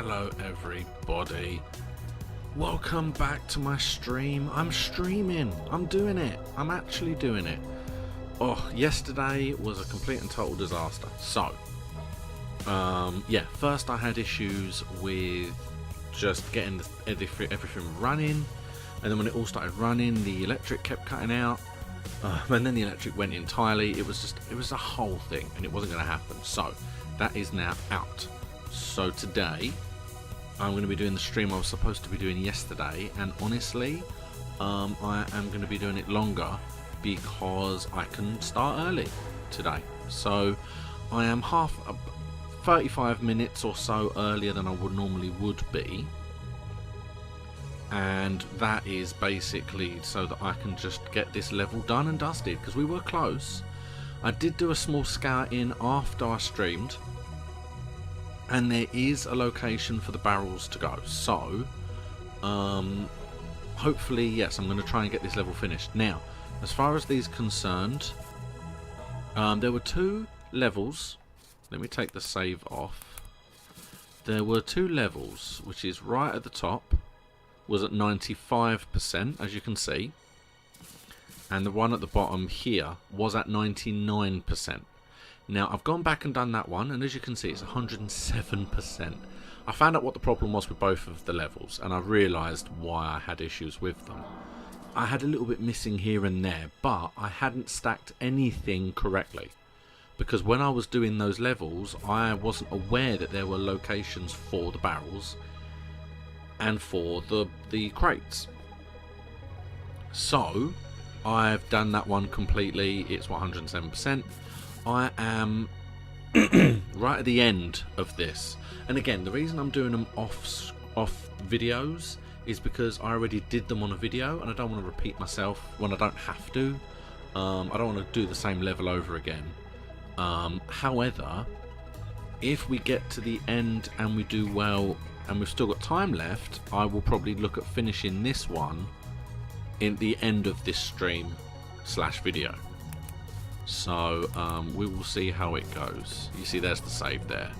Hello everybody, welcome back to my stream. I'm streaming, I'm doing it, I'm actually doing it. Oh, yesterday was a complete and total disaster. So, yeah, first I had issues with just getting everything running, and then when it all started running, the electric kept cutting out, and then the electric went entirely. It was a whole thing, and it wasn't going to happen. So, that is now out. So today, I'm going to be doing the stream I was supposed to be doing yesterday, and honestly, I am going to be doing it longer because I can start early today. So I am 35 minutes or so earlier than I normally would be, and that is basically so that I can just get this level done and dusted, because we were close. I did do a small scout in after I streamed, and there is a location for the barrels to go. So, hopefully, yes, I'm going to try and get this level finished. Now, as far as these concerned, there were two levels. Let me take the save off. There were two levels, which is right at the top, was at 95%, as you can see. And the one at the bottom here was at 99%. Now, I've gone back and done that one, and as you can see, it's 107%. I found out what the problem was with both of the levels, and I realised why I had issues with them. I had a little bit missing here and there, but I hadn't stacked anything correctly. Because when I was doing those levels, I wasn't aware that there were locations for the barrels and for the crates. So, I've done that one completely. It's 107%. I am right at the end of this, and again, the reason I'm doing them off videos is because I already did them on a video, and I don't want to repeat myself when I don't have to. I don't want to do the same level over again. However, if we get to the end and we do well, and we've still got time left, I will probably look at finishing this one in the end of this stream / video. So we will see how it goes. You see, there's the save there.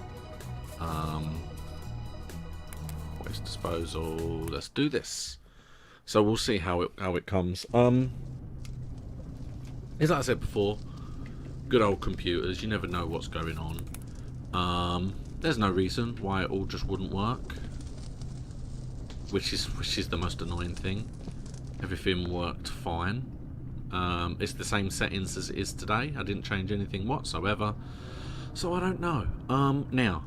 Waste disposal. Let's do this. So we'll see how it comes. As I said before, good old computers. You never know what's going on. There's no reason why it all just wouldn't work, which is the most annoying thing. Everything worked fine. It's the same settings as it is today. I didn't change anything whatsoever, so I don't know. Now,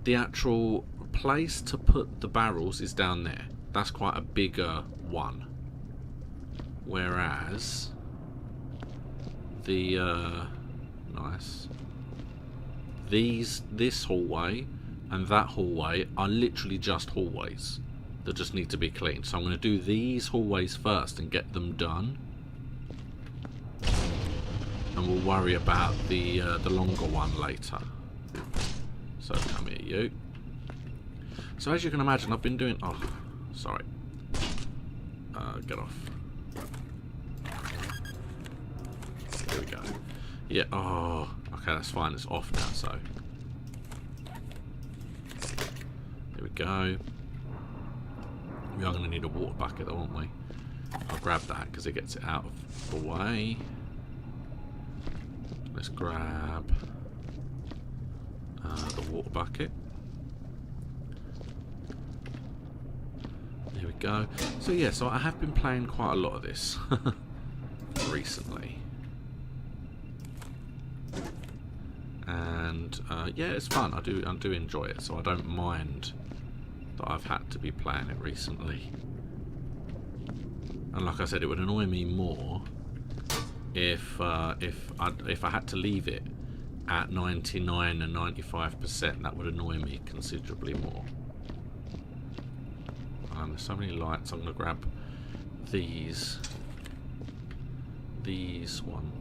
the actual place to put the barrels is down there. That's quite a bigger one, whereas the this hallway and that hallway are literally just hallways that just need to be cleaned. So I'm going to do these hallways first and get them done, and we'll worry about the longer one later. So come here, you. So as you can imagine, I've been doing... Oh, sorry. Get off. There we go. Yeah, oh, okay, that's fine. It's off now, so... There we go. We are going to need a water bucket, though, aren't we? I'll grab that because it gets it out of the way. Let's grab the water bucket. There we go. So yeah, so I have been playing quite a lot of this recently, and yeah, it's fun. I do enjoy it, so I don't mind that I've had to be playing it recently. And like I said, it would annoy me more if I had to leave it at 99 and 95%. That would annoy me considerably more. There's so many lights. I'm going to grab these one.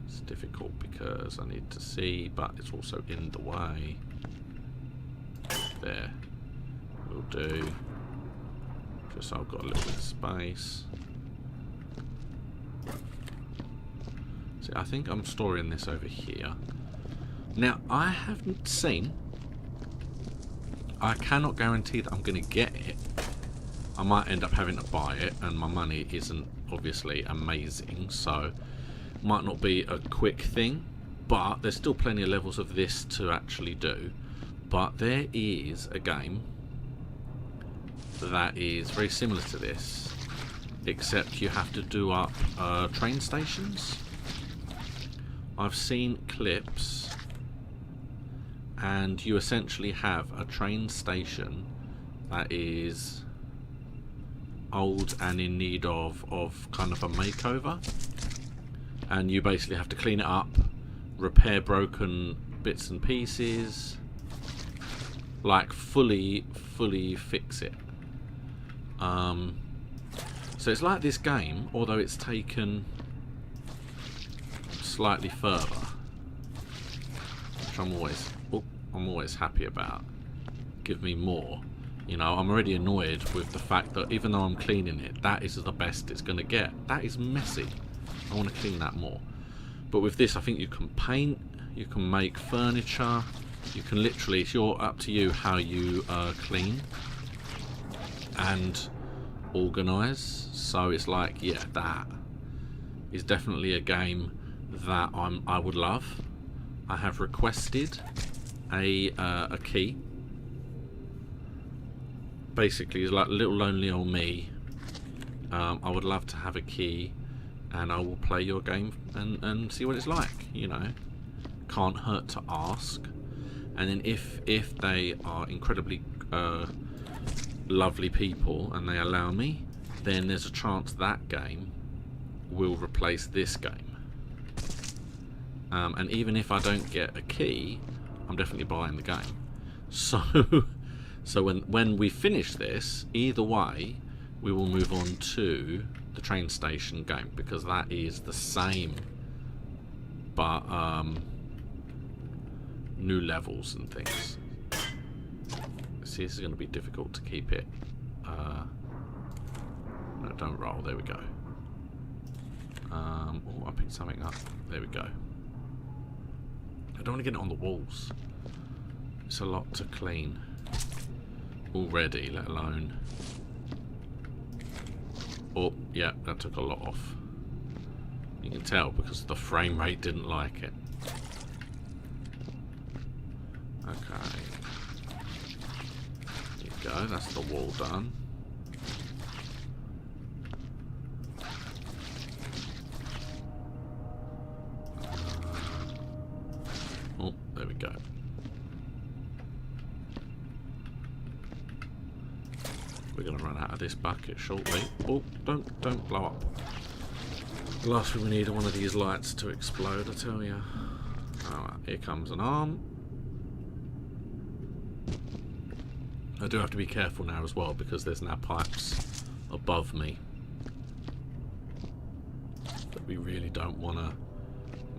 It's difficult because I need to see, but it's also in the way. There will do, just so I've got a little bit of space. See, I think I'm storing this over here. Now, I haven't seen I cannot guarantee that I'm going to get it. I might end up having to buy it, and my money isn't obviously amazing, so it might not be a quick thing, but there's still plenty of levels of this to actually do. But there is a game that is very similar to this, except you have to do up train stations. I've seen clips, and you essentially have a train station that is old and in need of kind of a makeover, and you basically have to clean it up, repair broken bits and pieces, like fully fix it. So it's like this game, although it's taken slightly further, which I'm always happy about. Give me more. You know, I'm already annoyed with the fact that even though I'm cleaning it, that is the best it's going to get. That is messy. I want to clean that more. But with this, I think you can paint, you can make furniture, you can literally, it's up to you how you clean and organise. So it's like, yeah, that is definitely a game that I would love. I have requested a key. Basically, it's like little lonely old me. I would love to have a key, and I will play your game and see what it's like. You know, can't hurt to ask. And then if they are incredibly lovely people and they allow me, then there's a chance that game will replace this game. And even if I don't get a key, I'm definitely buying the game. So when we finish this, either way, we will move on to the train station game, because that is the same, but new levels and things. See, this is going to be difficult to keep it. No, don't roll. There we go. Oh, I picked something up. There we go. I don't want to get it on the walls. It's a lot to clean already, let alone... Oh, yeah, that took a lot off. You can tell because the frame rate didn't like it. Okay. There you go, that's the wall done. Oh, there we go. We're going to run out of this bucket shortly. Oh, don't blow up. The last thing we need are one of these lights to explode, I tell you. Alright, here comes an arm. I do have to be careful now as well, because there's now pipes above me that we really don't want to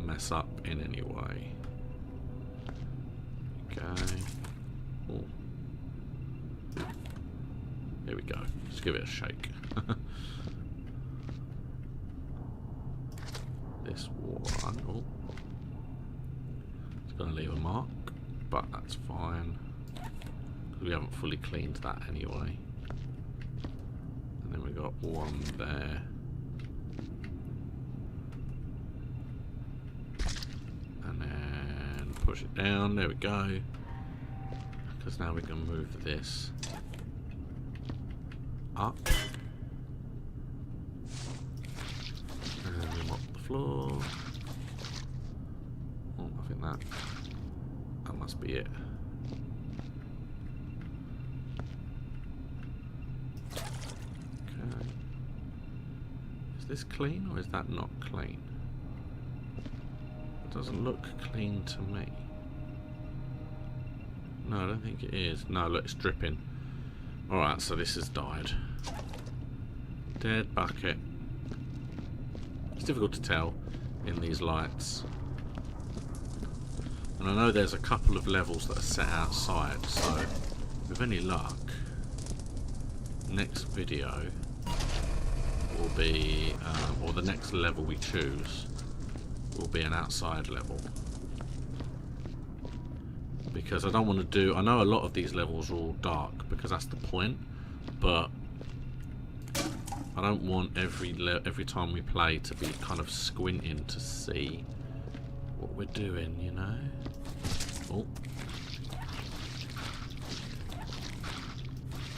mess up in any way. Okay. Oh. Here we go. Just give it a shake. This one. Oh. It's going to leave a mark, but that's fine. We haven't fully cleaned that anyway. And then we got one there. And then push it down. There we go. Because now we can move this up. And then we mop the floor. Oh, I think that must be it. Okay. Is this clean or is that not clean? It doesn't look clean to me. No, I don't think it is. No, look, it's dripping. Alright, so this has died. Dead bucket. It's difficult to tell in these lights. And I know there's a couple of levels that are set outside, so with any luck, next video will be, or the next level we choose, will be an outside level. because I don't want to do... I know a lot of these levels are all dark because that's the point, but I don't want every time we play to be kind of squinting to see what we're doing, you know? Oh.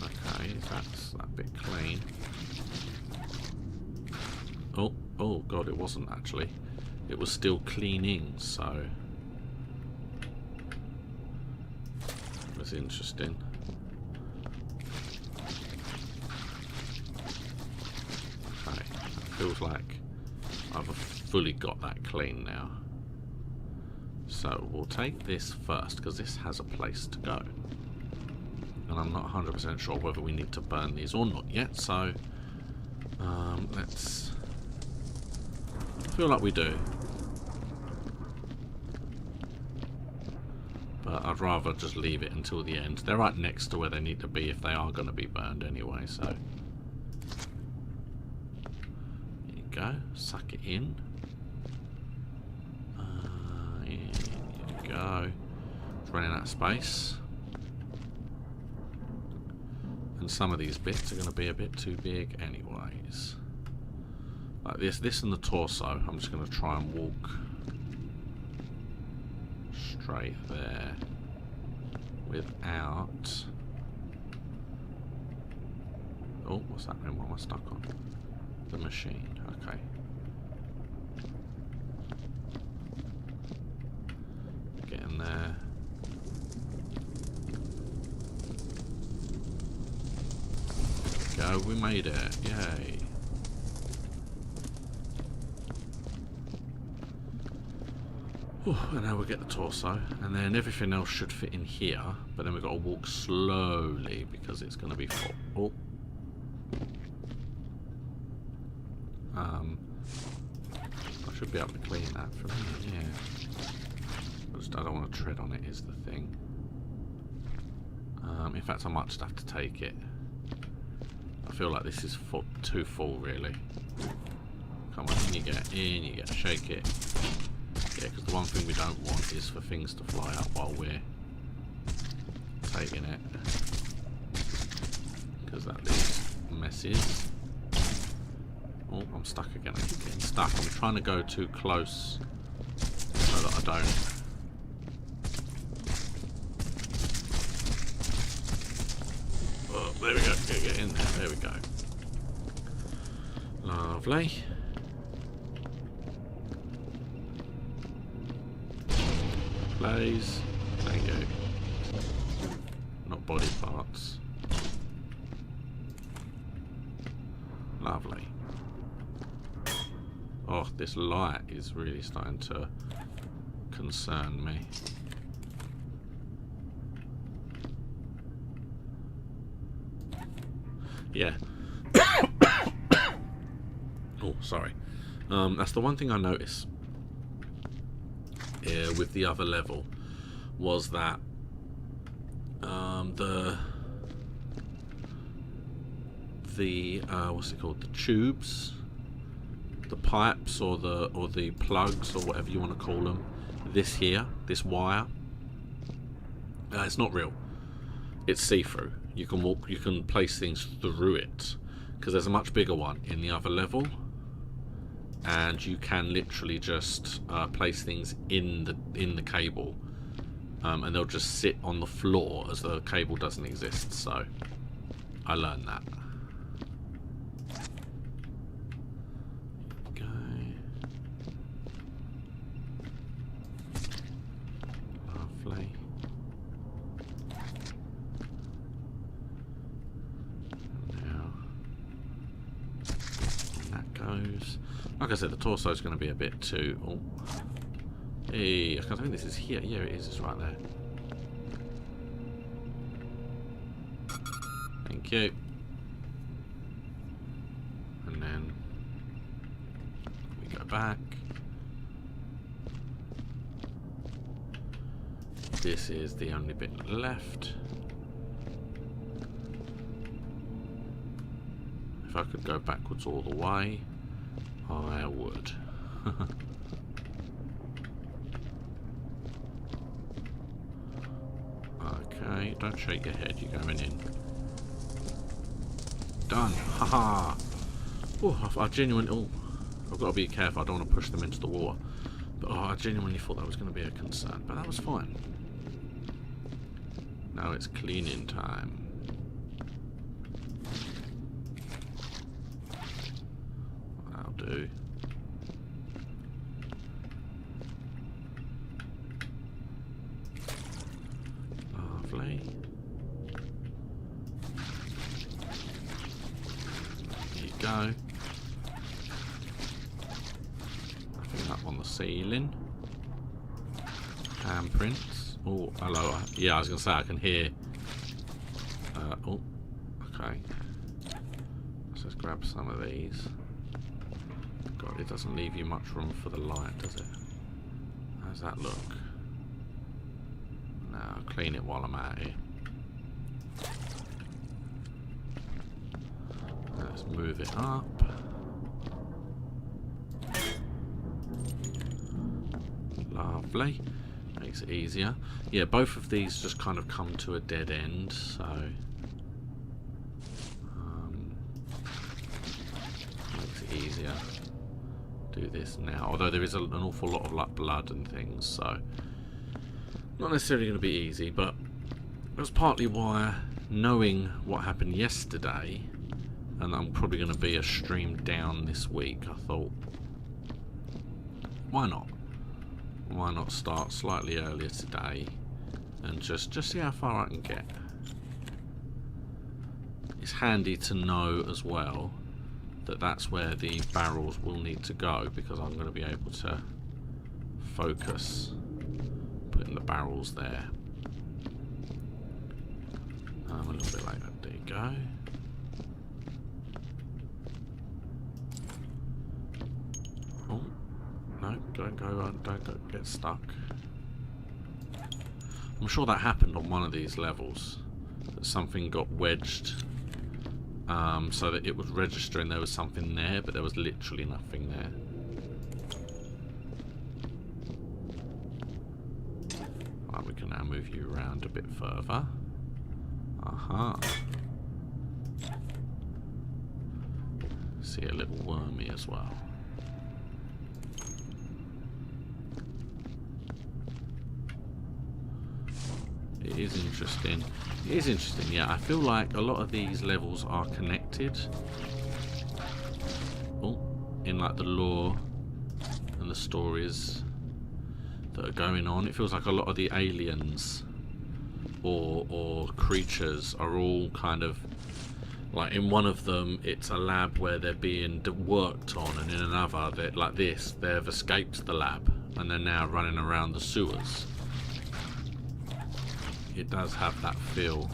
Okay, that's that bit clean. Oh, oh god, it wasn't actually. It was still cleaning, so... That's interesting. Okay, feels like I've fully got that clean now. So we'll take this first, because this has a place to go. And I'm not 100% sure whether we need to burn these or not yet, so let's... I feel like we do. But I'd rather just leave it until the end. They're right next to where they need to be if they are going to be burned anyway, so... There you go. Suck it in. In you go. It's running out of space. And some of these bits are going to be a bit too big anyways. Like this and the torso. I'm just going to try and walk straight there without... Oh, what's happening? What am I stuck on? The machine. Okay. Get in there. Go, we made it. Yay. And now we get the torso, and then everything else should fit in here, but then we've got to walk slowly because it's going to be full. Oh. I should be able to clean that from here, yeah. I don't want to tread on it is the thing. In fact, I might just have to take it. I feel like this is too full, really. Come on, in you get, shake it. Yeah, because the one thing we don't want is for things to fly up while we're taking it. Because that leaves messes. Oh, I'm stuck again. I keep getting stuck. I'm trying to go too close so that I don't. Oh, there we go. Get in there. There we go. Lovely. Please. Thank you. Not body parts. Lovely. Oh, this light is really starting to concern me. Yeah. Oh, sorry. That's the one thing I noticed with the other level was that the what's it called? The tubes, the pipes, or the plugs, or whatever you want to call them. This wire. It's not real. It's see-through. You can place things through it, because there's a much bigger one in the other level, and you can literally just place things in the cable, and they'll just sit on the floor as the cable doesn't exist. So I learned that. Okay. Lovely. Goes. Like I said, the torso is going to be a bit too... Oh. Hey, I think this is here. Yeah, it is. It's right there. Thank you. And then we go back. This is the only bit left. If I could go backwards all the way, I would. Don't shake your head. You're going in. Done. Haha. Oh, I genuinely... Oh, I've got to be careful. I don't want to push them into the water. But I genuinely thought that was going to be a concern. But that was fine. Now it's cleaning time. That'll do. Lovely. There you go. Up on the ceiling. Handprints. Oh, hello. Yeah, I was going to say I can hear. Oh, okay. Let's just grab some of these. God, it doesn't leave you much room for the light, does it? How's that look? Now, I'll clean it while I'm at it. Let's move it up. Lovely. Makes it easier. Yeah, both of these just kind of come to a dead end, so makes it easier. Do this now. Although there is an awful lot of like blood and things, so not necessarily going to be easy, but that's partly why, knowing what happened yesterday, and I'm probably going to be a stream down this week, I thought, why not? Why not start slightly earlier today and just see how far I can get. It's handy to know as well that that's where the barrels will need to go, because I'm going to be able to focus putting the barrels there. A little bit like that. There you go. Oh. No, don't get stuck. I'm sure that happened on one of these levels. That something got wedged, so that it was registering there was something there, but there was literally nothing there. Right, we can now move you around a bit further. Aha. See a little wormy as well. It is interesting. It is interesting, yeah. I feel like a lot of these levels are connected. Oh, in like the lore and the stories that are going on. It feels like a lot of the aliens or creatures are all kind of like, in one of them it's a lab where they're being worked on, and in another, that like this, they've escaped the lab and they're now running around the sewers. It does have that feel,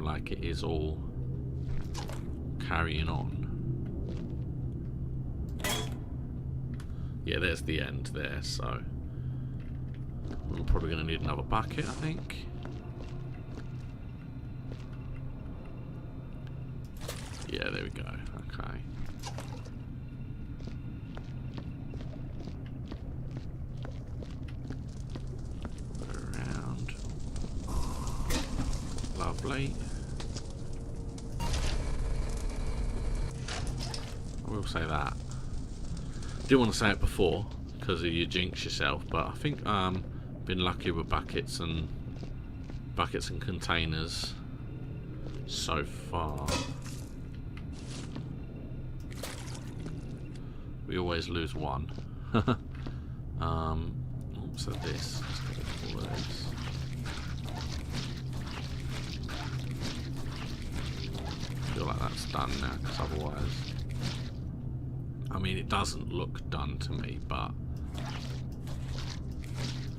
like it is all carrying on. Yeah, there's the end there, so I'm probably going to need another bucket, I think. Yeah, there we go. Okay. Around. Lovely. I will say that. Didn't want to say it before because you jinx yourself, but I think been lucky with buckets and containers so far. We always lose one. So this. Let's get all this. I feel like that's done now, because otherwise, I mean, it doesn't look done to me, but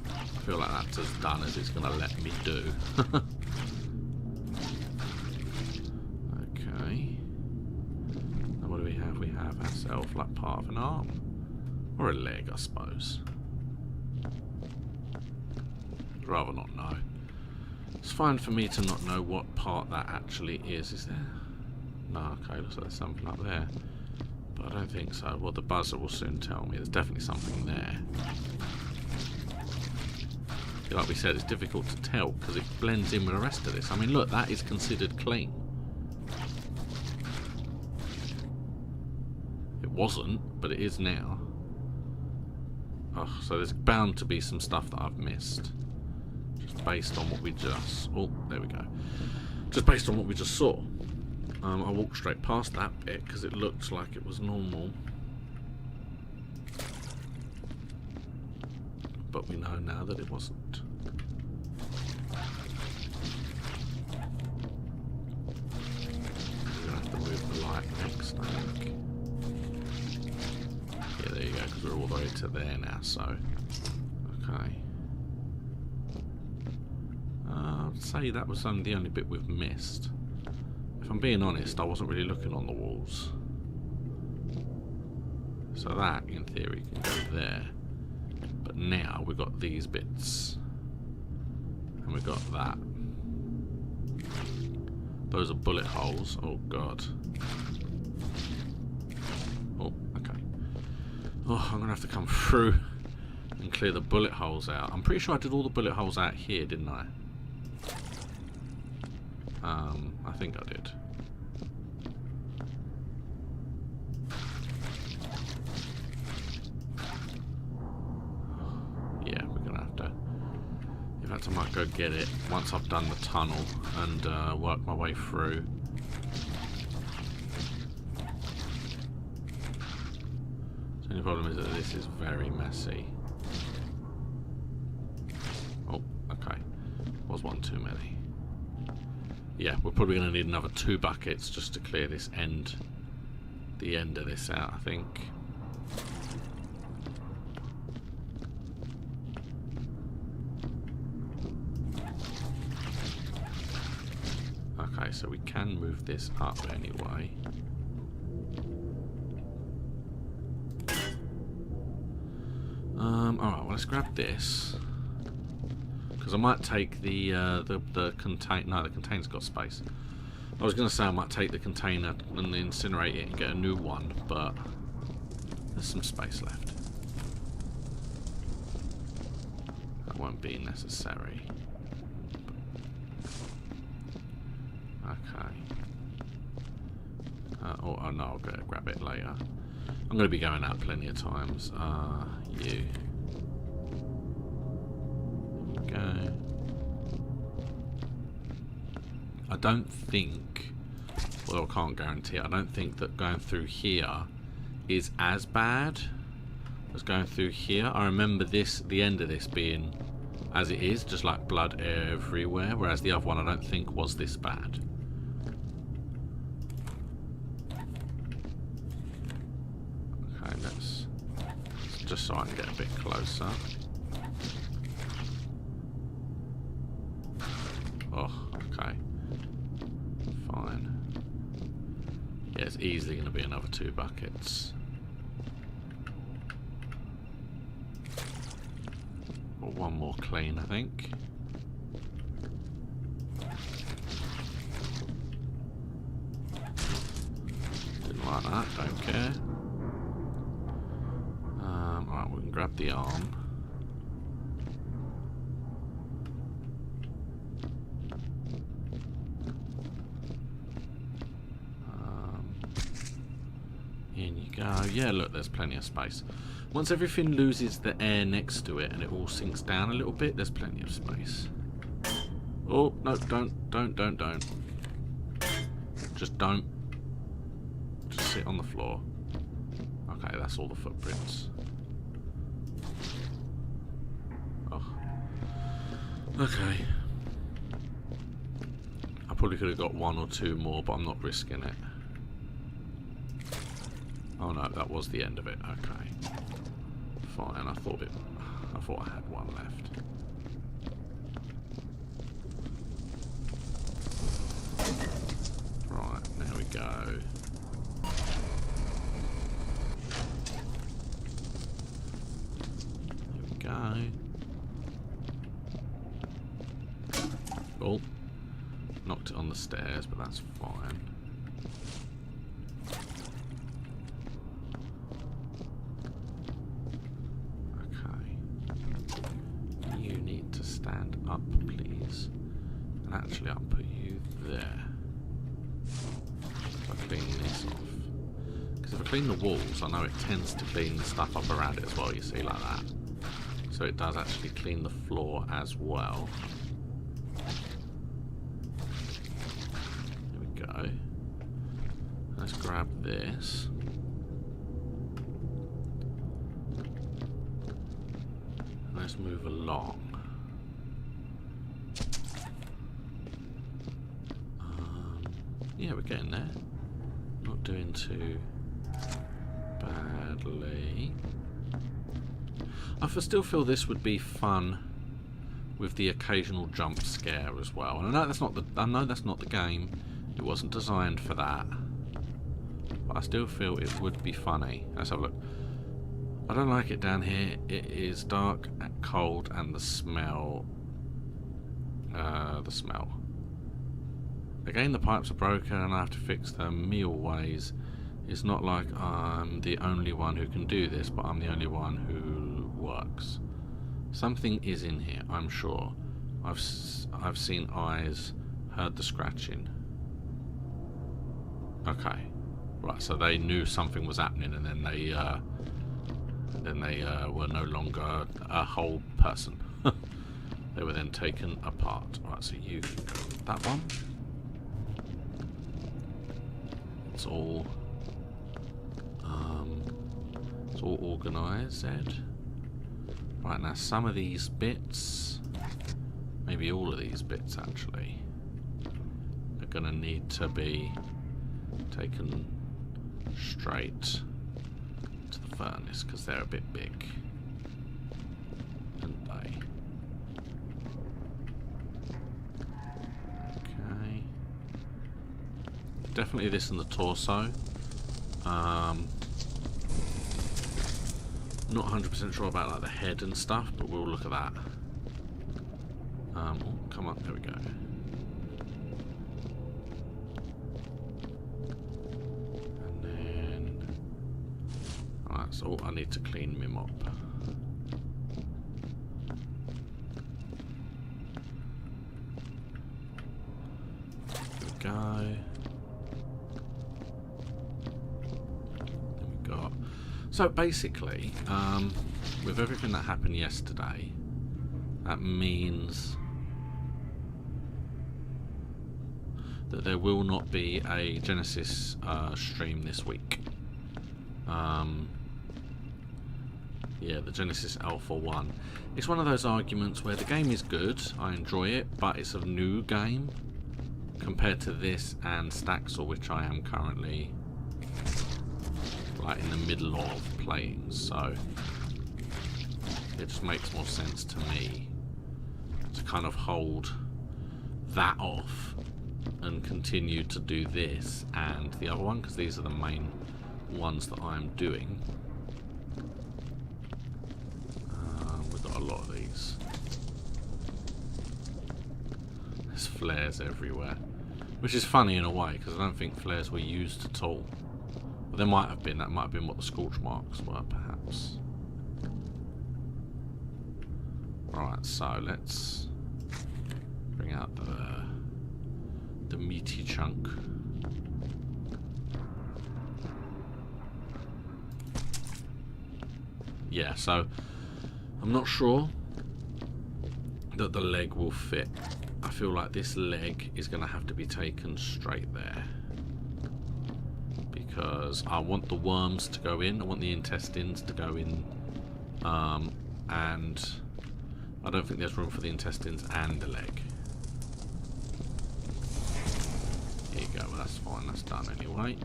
I feel like that's as done as it's going to let me do. Okay. Now what do we have? We have ourselves like part of an arm. Or a leg, I suppose. I'd rather not know. It's fine for me to not know what part that actually is. Is there? No, okay, looks like there's something up there. But I don't think so. Well, the buzzer will soon tell me. There's definitely something there. Like we said, it's difficult to tell because it blends in with the rest of this. I mean, look, that is considered clean. It wasn't, but it is now. Oh, so there's bound to be some stuff that I've missed. Just based on what we just... Oh, there we go. Just based on what we just saw. I walked straight past that bit because it looked like it was normal. But we know now that it wasn't. We're going to have to move the light next, I think. Yeah, there you go, because we're all the way to there now, so... Okay. I'd say that was the only bit we've missed. If I'm being honest, I wasn't really looking on the walls. So that, in theory, can go there. But now we've got these bits. And we've got that. Those are bullet holes. Oh, God. Oh, okay. Oh, I'm going to have to come through and clear the bullet holes out. I'm pretty sure I did all the bullet holes out here, didn't I? I think I did. Yeah, we're going to have to... In fact, I might go get it once I've done the tunnel and work my way through. The only problem is that this is very messy. Oh, okay. Was one too many. Yeah, we're probably going to need another 2 buckets just to clear this end, the end of this out, I think. Okay, so we can move this up anyway. Alright, well, let's grab this. Because I might take the container. No, the container's got space. I was going to say I might take the container and incinerate it and get a new one, but there's some space left. That won't be necessary. Okay. Oh no, I'll go grab it later. I'm going to be going out plenty of times. You. Go. I don't think, well, I can't guarantee, I don't think that going through here is as bad as going through here. I remember this, the end of this being as it is, just like blood everywhere, whereas the other one I don't think was this bad. Okay, let's just so I can get a bit closer. Oh, okay. Fine. Yeah, it's easily going to be another 2 buckets. Or one more clean, I think. Didn't like that, don't care. Alright, we can grab the arm. In you go. Yeah, look, there's plenty of space. Once everything loses the air next to it and it all sinks down a little bit, there's plenty of space. Oh, no, don't. Just don't. Just sit on the floor. Okay, that's all the footprints. Oh. Okay. I probably could have got 1 or 2 more, but I'm not risking it. Oh no, that was the end of it. Okay. Fine, I thought I had 1 left. Right, there we go. There we go. Oh, knocked it on the stairs, but that's fine. Okay. You need to stay up, please. And actually, I'll put you there. If I clean this off. Because if I clean the walls, I know it tends to clean the stuff up around it as well, you see, like that. So it does actually clean the floor as well. There we go. Let's grab this. Let's move along. Yeah, we're getting there. Not doing too badly. I still feel this would be fun with the occasional jump scare as well. And I know that's not the game. It wasn't designed for that. But I still feel it would be funny. Let's have a look. I don't like it down here. It is dark and cold, and the smell. Again, the pipes are broken and I have to fix them. Me always. It's not like I'm the only one who can do this, but I'm the only one who works. Something is in here, I'm sure. I've seen eyes, heard the scratching. Okay, right. So they knew something was happening, and then they were no longer a whole person. They were then taken apart. Right. So you can go with that one. It's all organised, Ed. Right, now some of these bits, maybe all of these bits actually, are going to need to be taken straight to the furnace because they're a bit big, aren't they? Okay. Definitely this in the torso. Not 100% sure about like the head and stuff, but we'll look at that. Oh, come on, there we go. And then, alright, so I need to clean my mop. There we go. So basically, with everything that happened yesterday, that means that there will not be a Genesis stream this week. Yeah, the Genesis Alpha 1. It's one of those arguments where the game is good, I enjoy it, but it's a new game compared to this and Staxel, which I am currently in the middle of playing, so it just makes more sense to me to kind of hold that off and continue to do this and the other one, because these are the main ones that I'm doing. We've got a lot of these. There's flares everywhere, which is funny in a way because I don't think flares were used at all. There might have been. That might have been what the scorch marks were, perhaps. Right, so let's bring out the meaty chunk. Yeah, so I'm not sure that the leg will fit. I feel like this leg is going to have to be taken straight there. Because I want the worms to go in, I want the intestines to go in, and I don't think there's room for the intestines and the leg. Here you go, well that's fine, that's done anyway.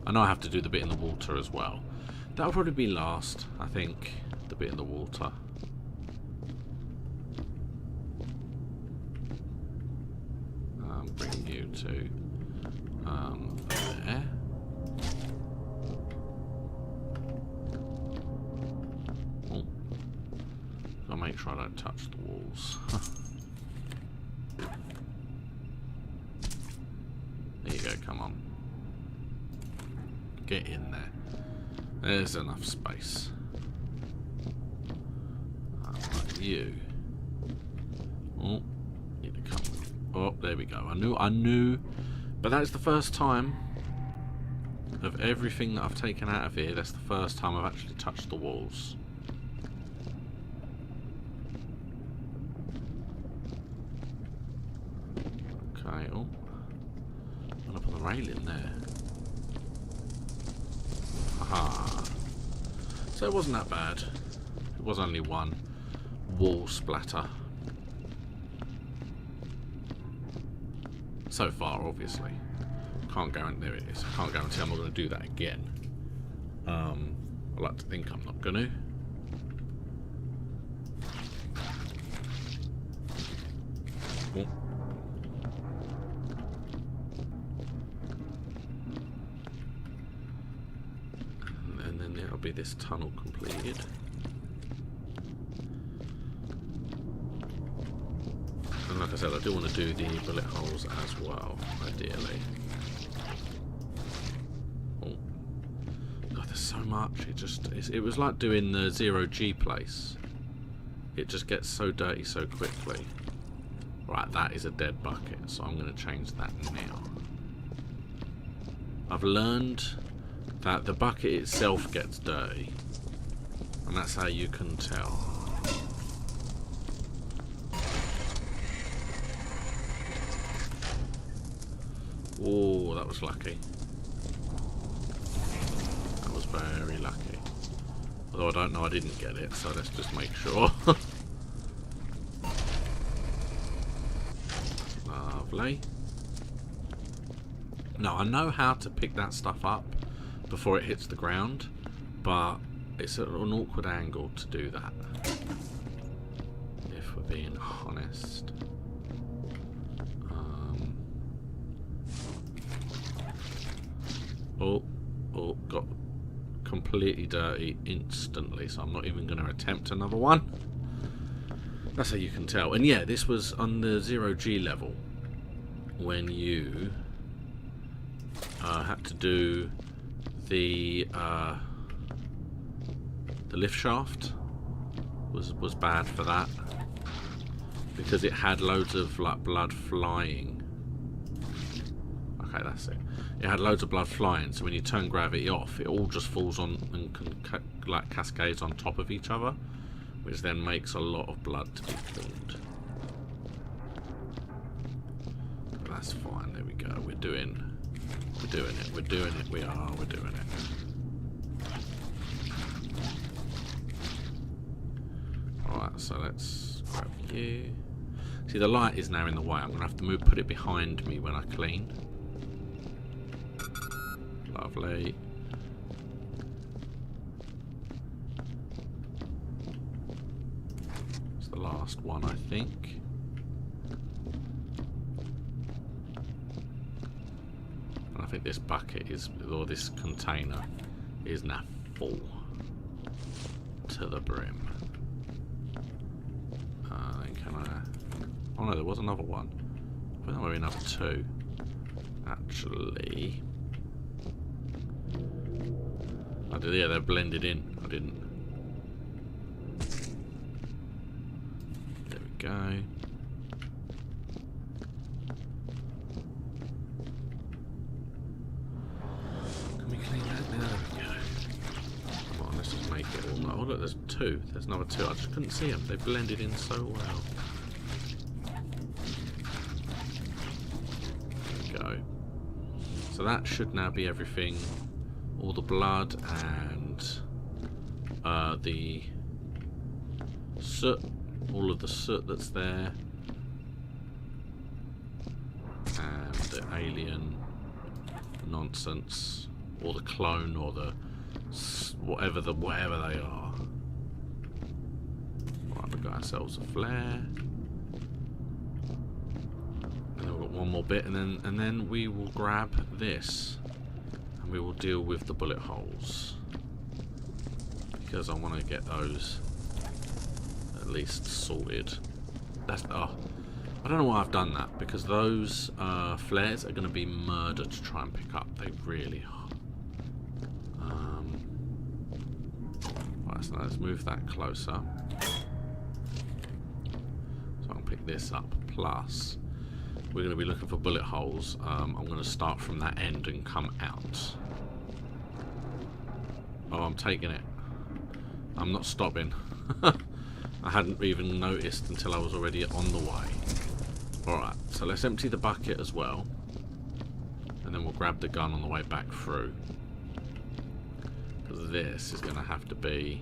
I know I have to do the bit in the water as well. That'll probably be last, I think, the bit in the water. Bring you to there. I'll make sure I don't touch the walls. There you go, come on. Get in there. There's enough space. Like you. Oh, need to come. Oh, there we go. I knew. But that is the first time of everything that I've taken out of here. That's the first time I've actually touched the walls. Okay. Oh, went up on the railing there. Aha. So it wasn't that bad. It was only one wall splatter. So far, obviously. Can't guarantee there it is. I can't guarantee I'm not going to do that again. I like to think I'm not going to. Oh. And then there'll be this tunnel completed. And like I said, I do want to do the bullet holes as well, ideally. Oh. God, there's so much. It was like doing the 0G place. It just gets so dirty so quickly. Right, that is a dead bucket, so I'm going to change that now. I've learned that the bucket itself gets dirty, and that's how you can tell. Oh, that was lucky. That was very lucky. Although I don't know, I didn't get it, so let's just make sure. Lovely. Now, I know how to pick that stuff up before it hits the ground, but it's at an awkward angle to do that, if we're being honest. Oh, got completely dirty instantly, so I'm not even going to attempt another one. That's how you can tell. And yeah, this was on the 0G level when you had to do the lift shaft was bad for that because it had loads of like blood flying. Okay, that's it. It had loads of blood flying, so when you turn gravity off, it all just falls on and can like cascades on top of each other, which then makes a lot of blood to be cleaned. But that's fine. There we go. We're doing it. We are doing it. Alright, so let's grab you. See, the light is now in the way. I'm going to have to put it behind me when I clean. Lovely. It's the last one, I think. And I think this bucket is, or this container is now full to the brim. Can I? Oh no, there was another one. I think there were another two. Actually. I did, yeah, they're blended in. I didn't. There we go. Can we clean that now? There we go. Come on, let's just make it all. Oh look, there's two. There's another two. I just couldn't see them. They blended in so well. There we go. So that should now be everything. All the blood and the soot, all of the soot that's there, and the alien nonsense, or the clone, or the whatever they are. Right, we've got ourselves a flare, and then we've got one more bit, and then we will grab this. We will deal with the bullet holes because I want to get those at least sorted. That's I don't know why I've done that, because those flares are going to be murder to try and pick up. They really are. Right, so let's move that closer. So I'll pick pick this up. Plus, we're going to be looking for bullet holes. I'm going to start from that end and come out. Oh, I'm taking it. I'm not stopping. I hadn't even noticed until I was already on the way. Alright, so let's empty the bucket as well. And then we'll grab the gun on the way back through. Because this is going to have to be...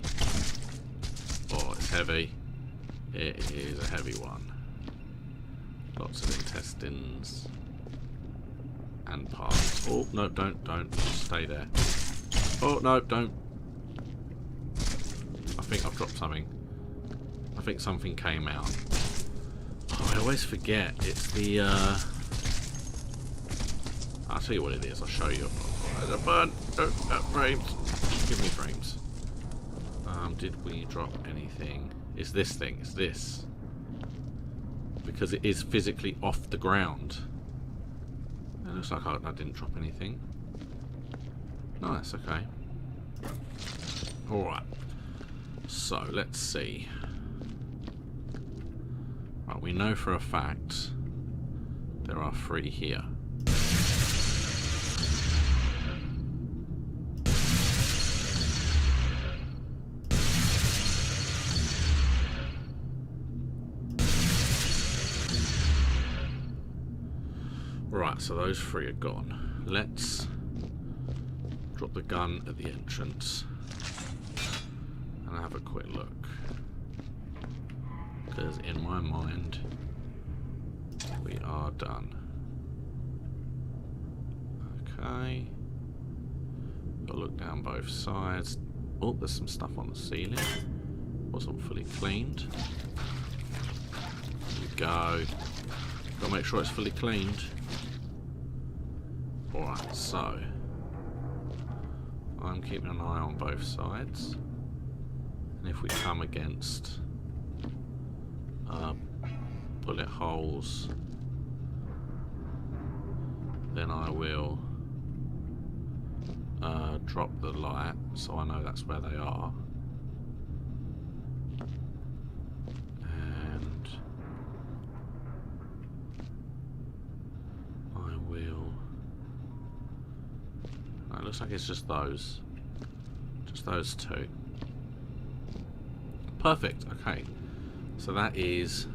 Oh, it's heavy. It is a heavy one. Lots of intestines. And parts. Oh, no, don't. Just stay there. Oh, no, don't. I think I've dropped something. I think something came out. Oh, I always forget. It's the, I'll tell you what it is. I'll show you. There's a burn. Frames. Give me frames. Did we drop anything? It's this thing. It's this. Because it is physically off the ground. It looks like I didn't drop anything. Nice, okay. Alright. So, let's see. Right, we know for a fact there are 3 here. Right, so those 3 are gone. Let's drop the gun at the entrance and have a quick look. Because in my mind, we are done. Okay. Gotta look down both sides. Oh, there's some stuff on the ceiling. Wasn't fully cleaned. There you go. Gotta make sure it's fully cleaned. Alright, so I'm keeping an eye on both sides. And if we come against bullet holes, then I will drop the light so I know that's where they are. And I will... No, it looks like it's just those. Just those 2. Perfect, okay. So that is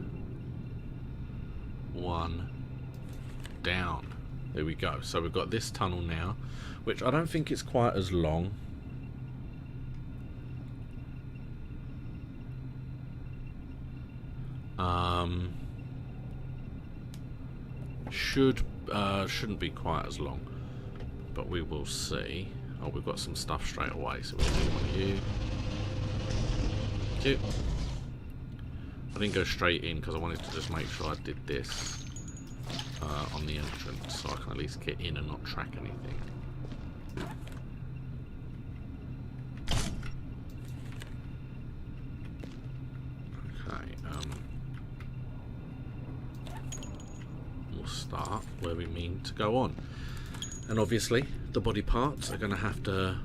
1 down. There we go. So we've got this tunnel now, which I don't think it's quite as long. Shouldn't be quite as long, but we will see. Oh, we've got some stuff straight away, so we'll do one of you. Cute. I didn't go straight in because I wanted to just make sure I did this on the entrance, so I can at least get in and not track anything. Okay, we'll start where we mean to go on. And obviously, the body parts are going to have to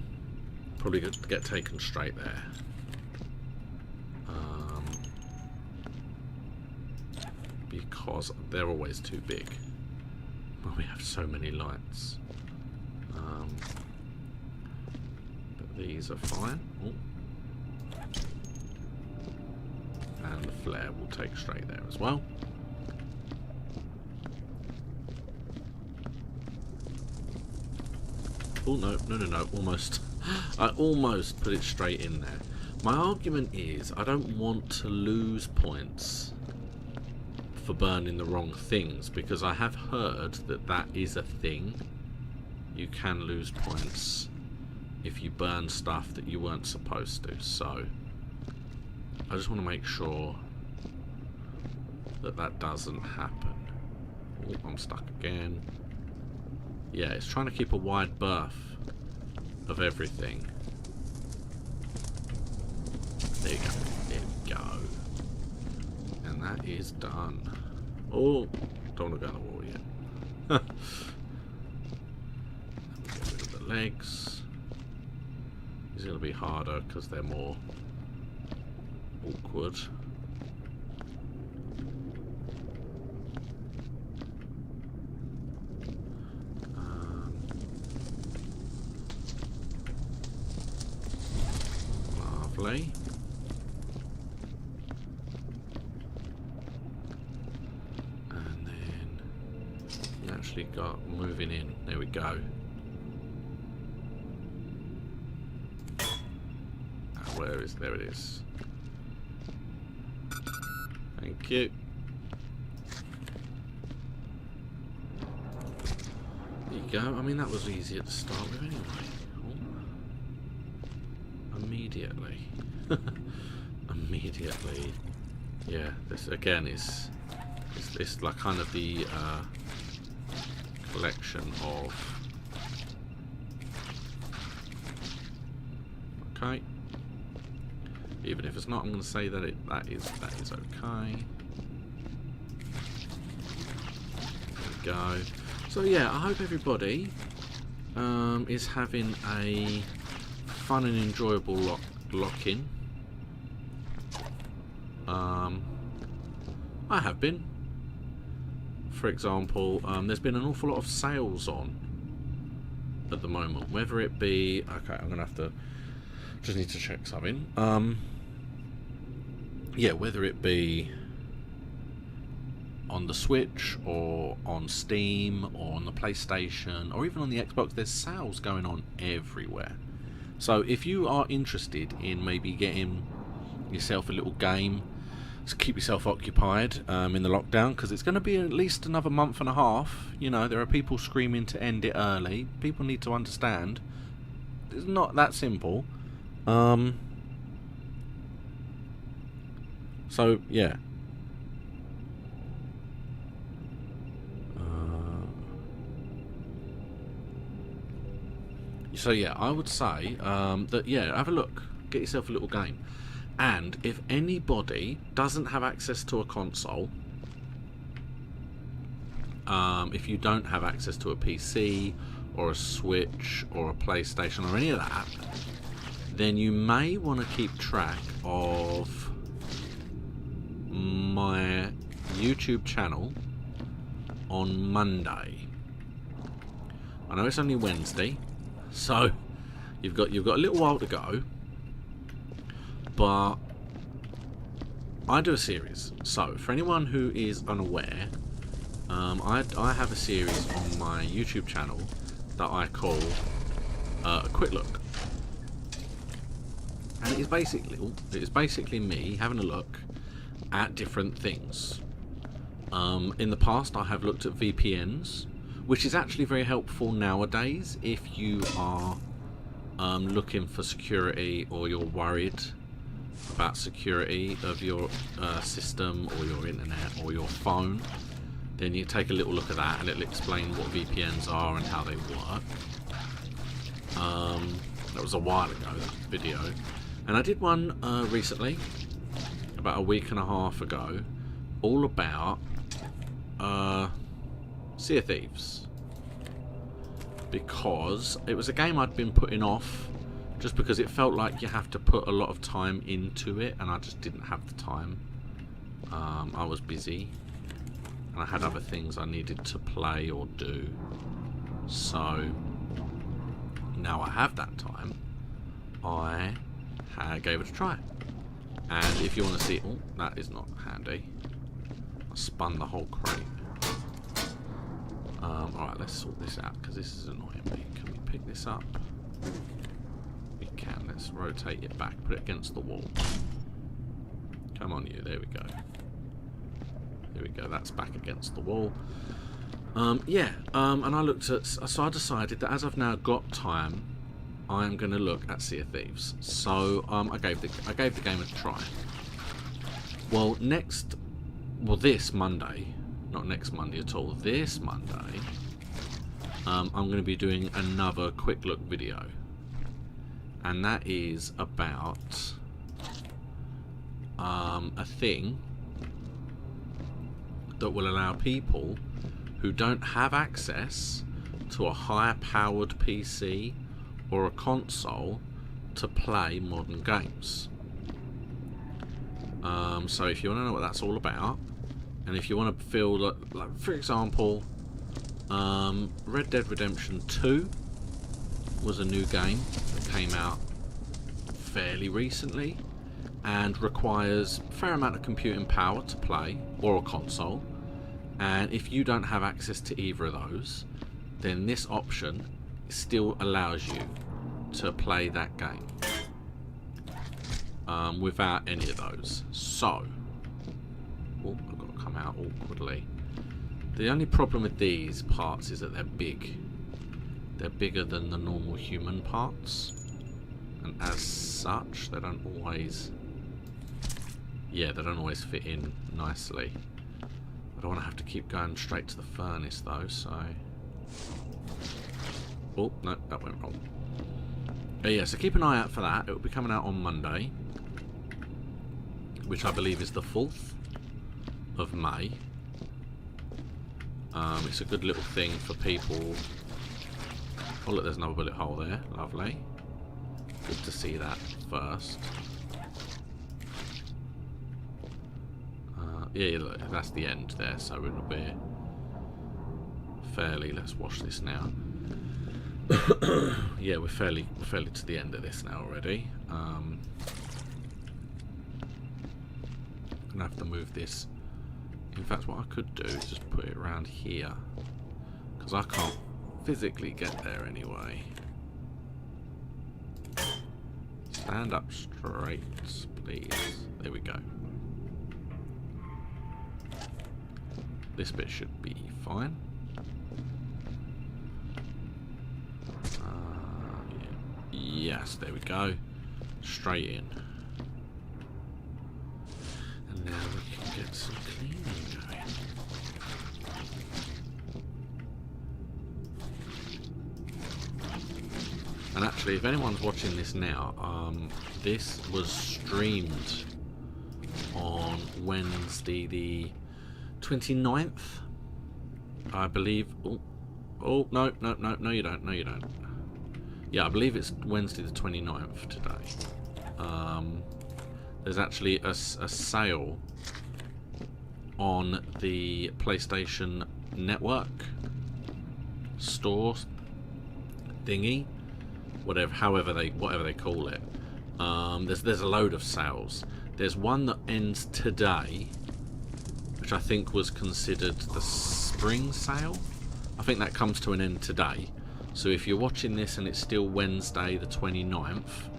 probably get taken straight there. Because they're always too big. Well, we have so many lights. But these are fine. Ooh. And the flare will take straight there as well. Oh, no, almost. I almost put it straight in there. My argument is I don't want to lose points for burning the wrong things, because I have heard that that is a thing. You can lose points if you burn stuff that you weren't supposed to, so I just want to make sure that that doesn't happen. Oh, I'm stuck again. Yeah, it's trying to keep a wide berth of everything. There you go. There we go. And that is done. Oh, don't want to go on the wall yet. Get rid of the legs. These are going to be harder because they're more awkward. hopefully. And then we actually got moving in. There we go. Where is, there it is. Thank you. There you go. I mean, that was easier to start with anyway. Oh. Immediately. Immediately. Yeah, this again is it's like kind of the collection of. Okay. Even if it's not, I'm going to say that that is okay. There we go. So yeah, I hope everybody is having a fun and enjoyable lock-in. I have been. For example, there's been an awful lot of sales on at the moment. Whether it be okay, I'm going to have to just need to check something. Yeah, whether it be on the Switch or on Steam or on the PlayStation or even on the Xbox, there's sales going on everywhere. So if you are interested in maybe getting yourself a little game to keep yourself occupied in the lockdown, because it's going to be at least another month and a half. You know, there are people screaming to end it early. People need to understand it's not that simple. So yeah. So yeah, I would say that yeah, have a look, get yourself a little game, and if anybody doesn't have access to a console, if you don't have access to a PC or a Switch or a PlayStation or any of that, then you may want to keep track of my YouTube channel on Monday. I know it's only Wednesday, so you've got a little while to go, but I do a series. So for anyone who is unaware, I have a series on my YouTube channel that I call a quick look. And it is basically me having a look at different things. In the past, I have looked at VPNs, which is actually very helpful nowadays if you are looking for security or you're worried about security of your system or your internet or your phone. Then you take a little look at that and it'll explain what VPNs are and how they work. That was a while ago, that video. And I did one recently, about a week and a half ago, all about Sea of Thieves. Because it was a game I'd been putting off just because it felt like you have to put a lot of time into it, and I just didn't have the time. I was busy and I had other things I needed to play or do. So now I have that time, I gave it a try. And if you want to see, oh, that is not handy. I spun the whole crate. Alright, let's sort this out because this is annoying me. Can we pick this up? We can. Let's rotate it back. Put it against the wall. Come on, you. There we go. There we go. That's back against the wall. Yeah. And I looked at. So I decided that as I've now got time, I am going to look at Sea of Thieves. So I gave the game a try. Well, this Monday, not next Monday at all. This Monday, I'm going to be doing another quick look video, and that is about a thing that will allow people who don't have access to a higher powered PC or a console to play modern games. So if you want to know what that's all about, and if you want to feel like for example, Red Dead Redemption 2 was a new game that came out fairly recently and requires a fair amount of computing power to play, or a console. And if you don't have access to either of those, then this option still allows you to play that game without any of those. So, oh, I've got to come out awkwardly. The only problem with these parts is that they're big. They're bigger than the normal human parts, and as such, they don't always, they don't always fit in nicely. I don't want to have to keep going straight to the furnace though, so... Oh, no, that went wrong. Yeah, so keep an eye out for that. It will be coming out on Monday, which I believe is the 4th of May. It's a good little thing for people. Oh look, there's another bullet hole there. Lovely. Good to see that first. Yeah, look, that's the end there, so we're fairly... Let's watch this now. Yeah, we're fairly to the end of this now already. I'm gonna have to move this. In fact, what I could do is just put it around here, because I can't physically get there anyway. Stand up straight, please. There we go. This bit should be fine. Yes, there we go. Straight in. And now we can get some cleaning going. And actually, if anyone's watching this now, this was streamed on Wednesday the 29th, I believe. Oh, no, you don't. Yeah, I believe it's Wednesday the 29th today. There's actually a sale on the PlayStation Network store thingy, whatever they call it. There's a load of sales. There's one that ends today, which I think was considered the spring sale. I think that comes to an end today. So if you're watching this and it's still Wednesday the 29th,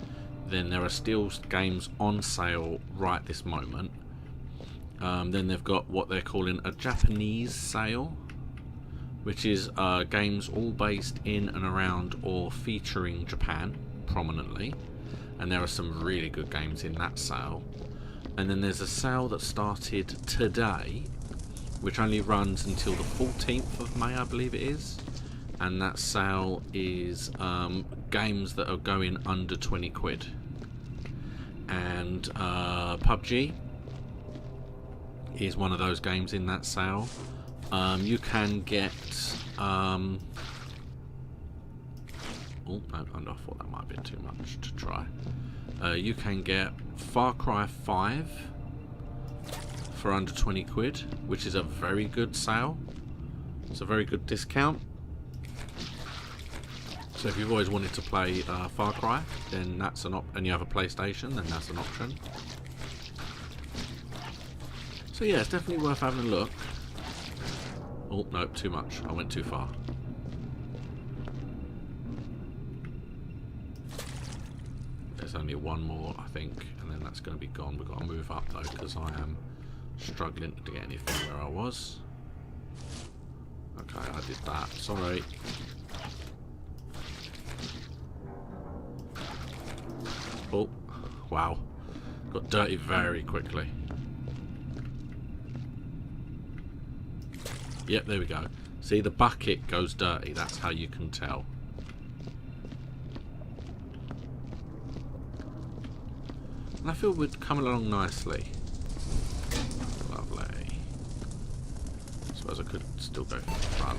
then there are still games on sale right this moment. Then they've got what they're calling a Japanese sale, which is games all based in and around or featuring Japan prominently. And there are some really good games in that sale. And then there's a sale that started today, which only runs until the 14th of May, I believe it is. And that sale is games that are going under 20 quid. And PUBG is one of those games in that sale. You can get... oh, no, I thought that might have been too much to try. You can get Far Cry 5 for under 20 quid, which is a very good sale. It's a very good discount. So if you've always wanted to play Far Cry, then that's an and you have a PlayStation, then that's an option. So yeah, it's definitely worth having a look. Oh, no, too much. I went too far. There's only one more, I think, and then that's going to be gone. We've got to move up, though, because I am struggling to get anything where I was. Okay, I did that. Sorry. Oh, wow. Got dirty very quickly. Yep, there we go. See, the bucket goes dirty. That's how you can tell. And I feel we're coming along nicely. Lovely. I suppose I could still go from the front.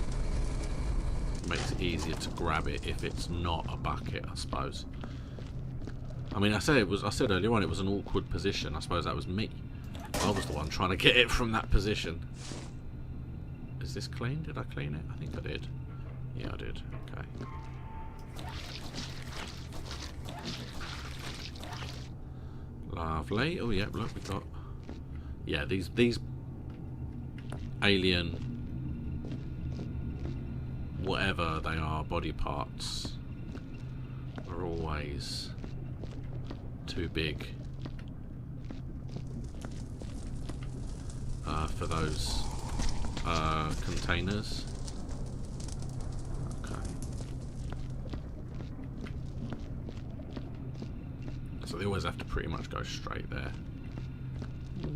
It makes it easier to grab it if it's not a bucket, I suppose. I mean, I said earlier on it was an awkward position. I suppose that was me. I was the one trying to get it from that position. Is this clean? Did I clean it? I think I did. Yeah, I did. Okay. Lovely. Oh yeah, look, we got... Yeah, these alien, whatever they are, body parts are always too big for those containers. Okay. So they always have to pretty much go straight there.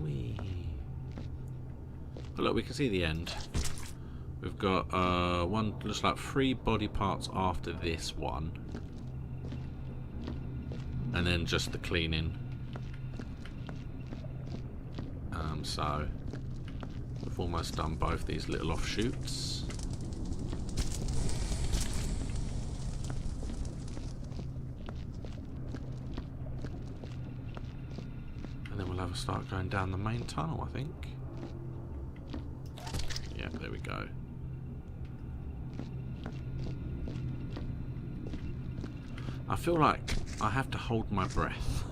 Whee. But look, we can see the end. We've got one, looks like 3 body parts after this one. And then just the cleaning. So we've almost done both these little offshoots. And then we'll have a start going down the main tunnel, I think. Yeah, there we go. I feel like I have to hold my breath.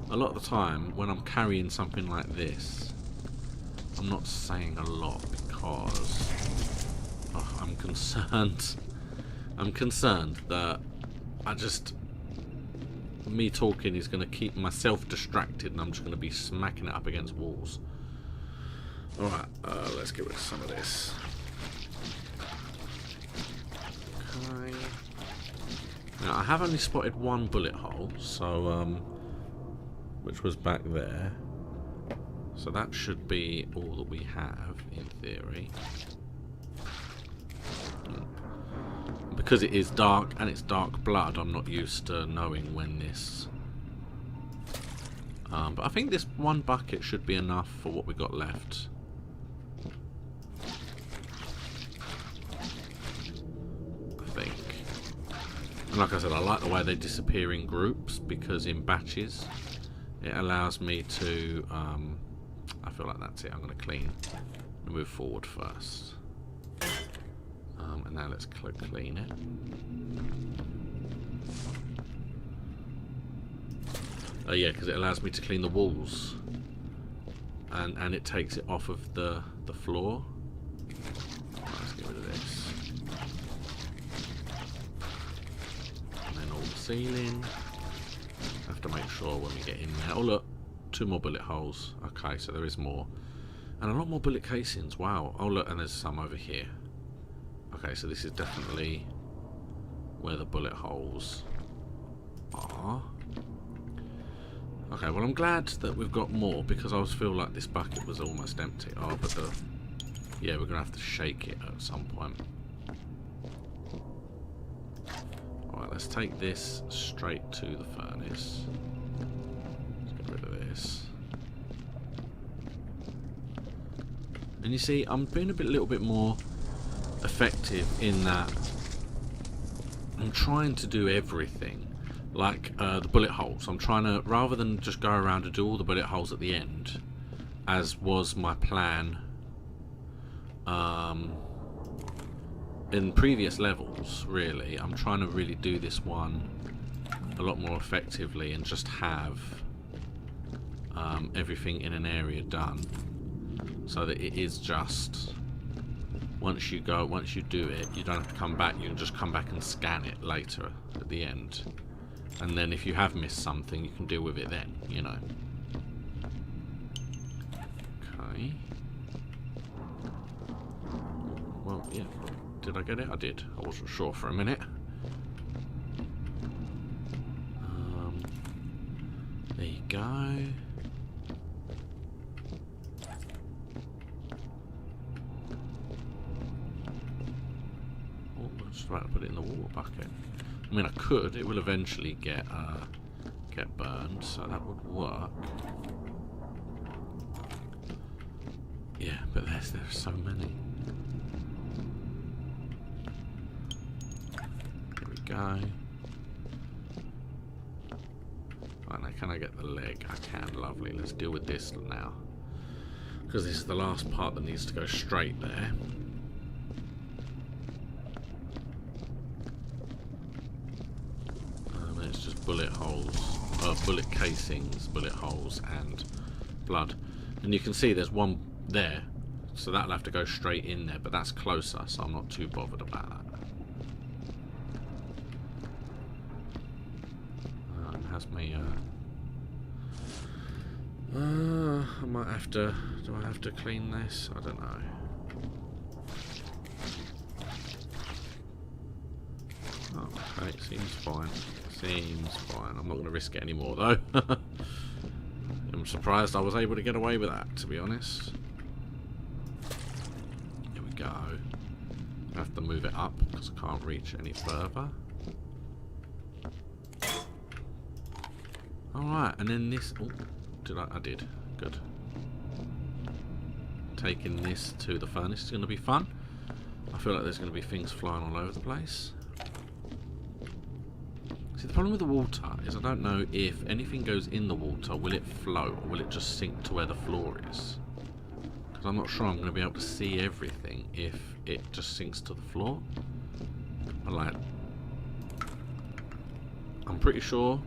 A lot of the time when I'm carrying something like this, I'm not saying a lot because I'm concerned. I'm concerned that me talking is going to keep myself distracted and I'm just going to be smacking it up against walls. Alright, let's get rid of some of this. Okay. Now, I have only spotted one bullet hole, so, which was back there. So that should be all that we have, in theory. Because it is dark, and it's dark blood, I'm not used to knowing when this... but I think this one bucket should be enough for what we got left. And like I said, I like the way they disappear in groups, because in batches it allows me to I feel like that's it. I'm going to clean and move forward first, and now let's clean it. Oh yeah, because it allows me to clean the walls, and it takes it off of the floor. Let's get rid of this. Ceiling. Have to make sure when we get in there. Oh look, 2 more bullet holes. Okay, so there is more, and a lot more bullet casings. Wow. Oh look, and there's some over here. Okay, so this is definitely where the bullet holes are. Okay, well I'm glad that we've got more, because I feel like this bucket was almost empty. Oh, but yeah, we're gonna have to shake it at some point. Alright, let's take this straight to the furnace. Let's get rid of this. And you see, I'm being a little bit more effective in that I'm trying to do everything. Like the bullet holes. I'm trying to, rather than just go around and do all the bullet holes at the end, as was my plan in previous levels, really, I'm trying to really do this one a lot more effectively and just have everything in an area done, so that it is just once you do it, you don't have to come back. You can just come back and scan it later at the end, and then if you have missed something, you can deal with it then, you know. Okay. Well, yeah. Did I get it? I did. I wasn't sure for a minute. There you go. Oh, I'm just about to put it in the water bucket. I mean, I could. It will eventually get burned, so that would work. Yeah, but there's so many. Go. Right, now can I get the leg? I can. Lovely. Let's deal with this now, because this is the last part that needs to go straight there. It's just bullet holes, bullet casings, bullet holes, and blood. And you can see there's one there, so that'll have to go straight in there, but that's closer, so I'm not too bothered about that. It has me, I might have to, do I have to clean this? I don't know. Oh, okay, seems fine. Seems fine. I'm not going to risk it anymore, though. I'm surprised I was able to get away with that, to be honest. Here we go. I have to move it up because I can't reach any further. Alright, and then this... Oh, I did. Good. Taking this to the furnace is going to be fun. I feel like there's going to be things flying all over the place. See, the problem with the water is I don't know if anything goes in the water, will it float or will it just sink to where the floor is? Because I'm not sure I'm going to be able to see everything if it just sinks to the floor. I'm pretty sure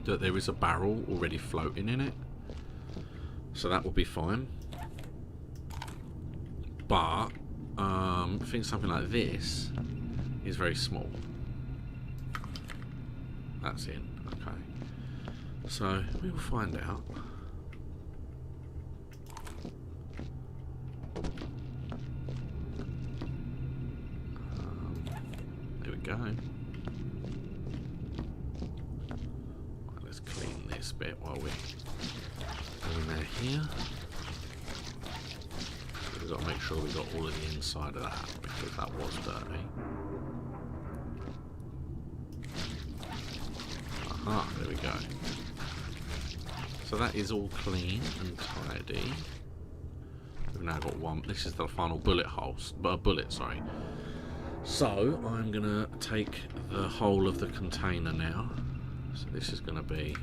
that there is a barrel already floating in it, so that will be fine. But I think something like this is very small. That's in. Okay, so we will find out. There we go. Bit while we're going there here. We've got to make sure we got all of the inside of that because that was dirty. Aha, there we go. So that is all clean and tidy. We've now got one. This is the final bullet hole. Bullet, sorry. So I'm gonna take the whole of the container now. So this is gonna be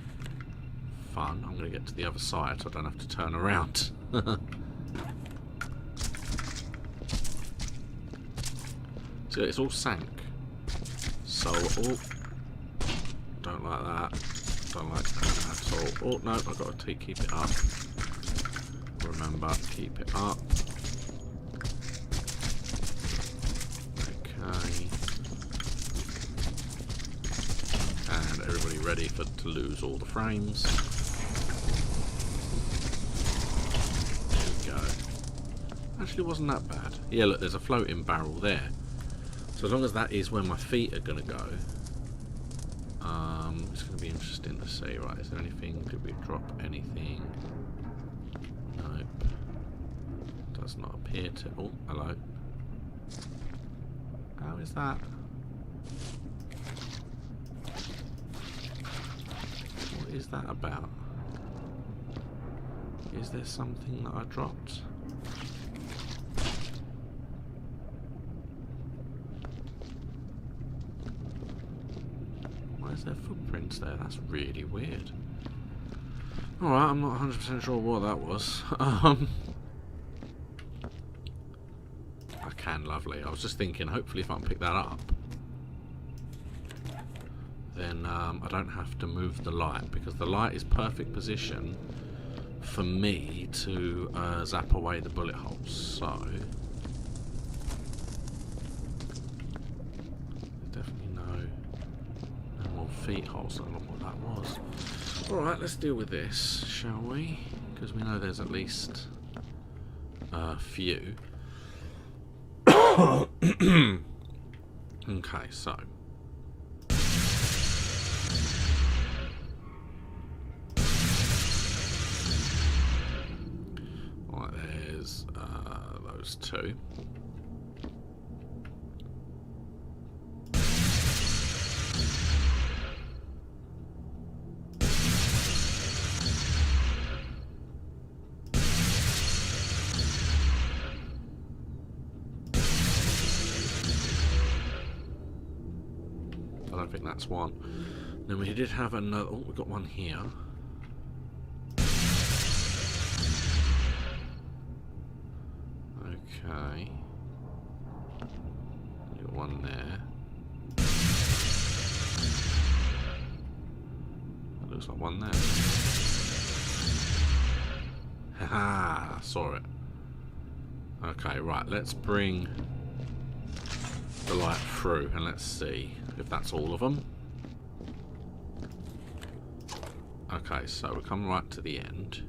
fun. I'm going to get to the other side so I don't have to turn around. So it's all sank. So, oh, don't like that. Don't like that at all. Oh, no, I've got to keep it up. Remember, keep it up. Okay. And everybody ready to lose all the frames. Actually wasn't that bad. Yeah, look, there's a floating barrel there. So as long as that is where my feet are going to go, it's going to be interesting to see. Right, is there anything? Did we drop anything? Nope. Does not appear to... Oh, hello. How is that? What is that about? Is there something that I dropped? Why is there footprints there? That's really weird. Alright, I'm not 100% sure what that was. Lovely. I was just thinking, hopefully if I can pick that up, then I don't have to move the light, because the light is perfect position for me to zap away the bullet holes. So definitely no more feet holes. I don't know what that was. Alright, let's deal with this, shall we? Because we know there's at least a few. Okay, so right, there's those two. I think that's one. Then we did have another. Oh, we've got one here. Okay. Got one there. looks like one there. Haha, saw it. Okay, right, let's bring the light through and let's see if that's all of them. Okay, so we come right to the end.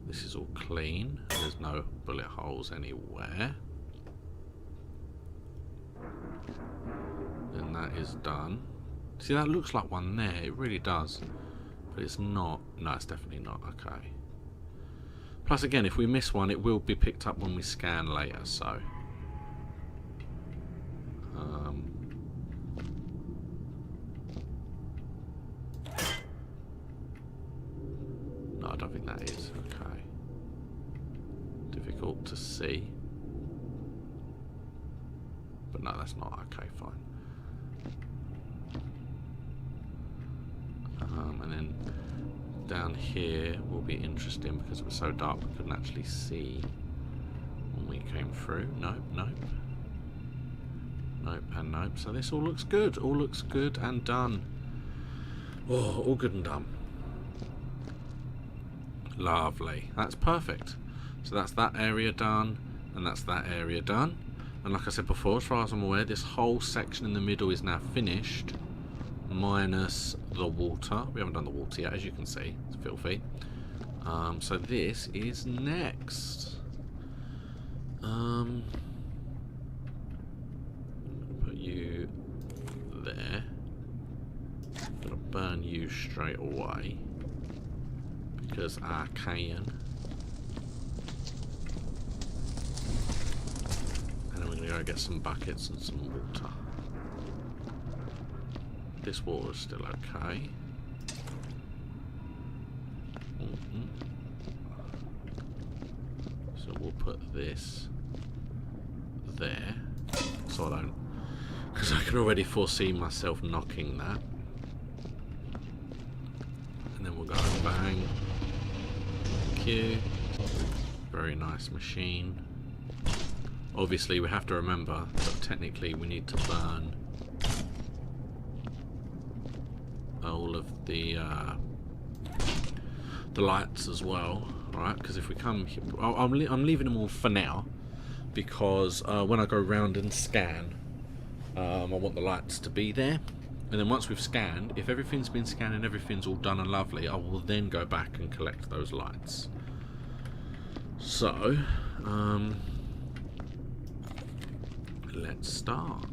This is all clean. There's no bullet holes anywhere. Then that is done. See, that looks like one there. It really does. But it's not. No, it's definitely not. Okay. Plus, again, if we miss one, it will be picked up when we scan later, so... No, I don't think that is. Okay. Difficult to see. But no, that's not. Okay, fine. And then down here will be interesting because it was so dark we couldn't actually see when we came through. Nope, nope. Nope and nope. So this all looks good. All looks good and done. Oh, all good and done. Lovely. That's perfect. So that's that area done, and that's that area done. And like I said before, as far as I'm aware, this whole section in the middle is now finished, minus the water. We haven't done the water yet, as you can see. It's filthy. So this is next. Put you there. I'm gonna burn you straight away because I can. And then we're gonna go get some buckets and some water. This water is still okay. So we'll put this there, so I don't, because I can already foresee myself knocking that. And then we'll go bang. Thank you. Very nice machine. Obviously we have to remember that technically we need to burn all of the lights as well, right? Because if we come here, I'm leaving them all for now, because when I go round and scan, I want the lights to be there. And then once we've scanned, if everything's been scanned and everything's all done and lovely, I will then go back and collect those lights. So let's start.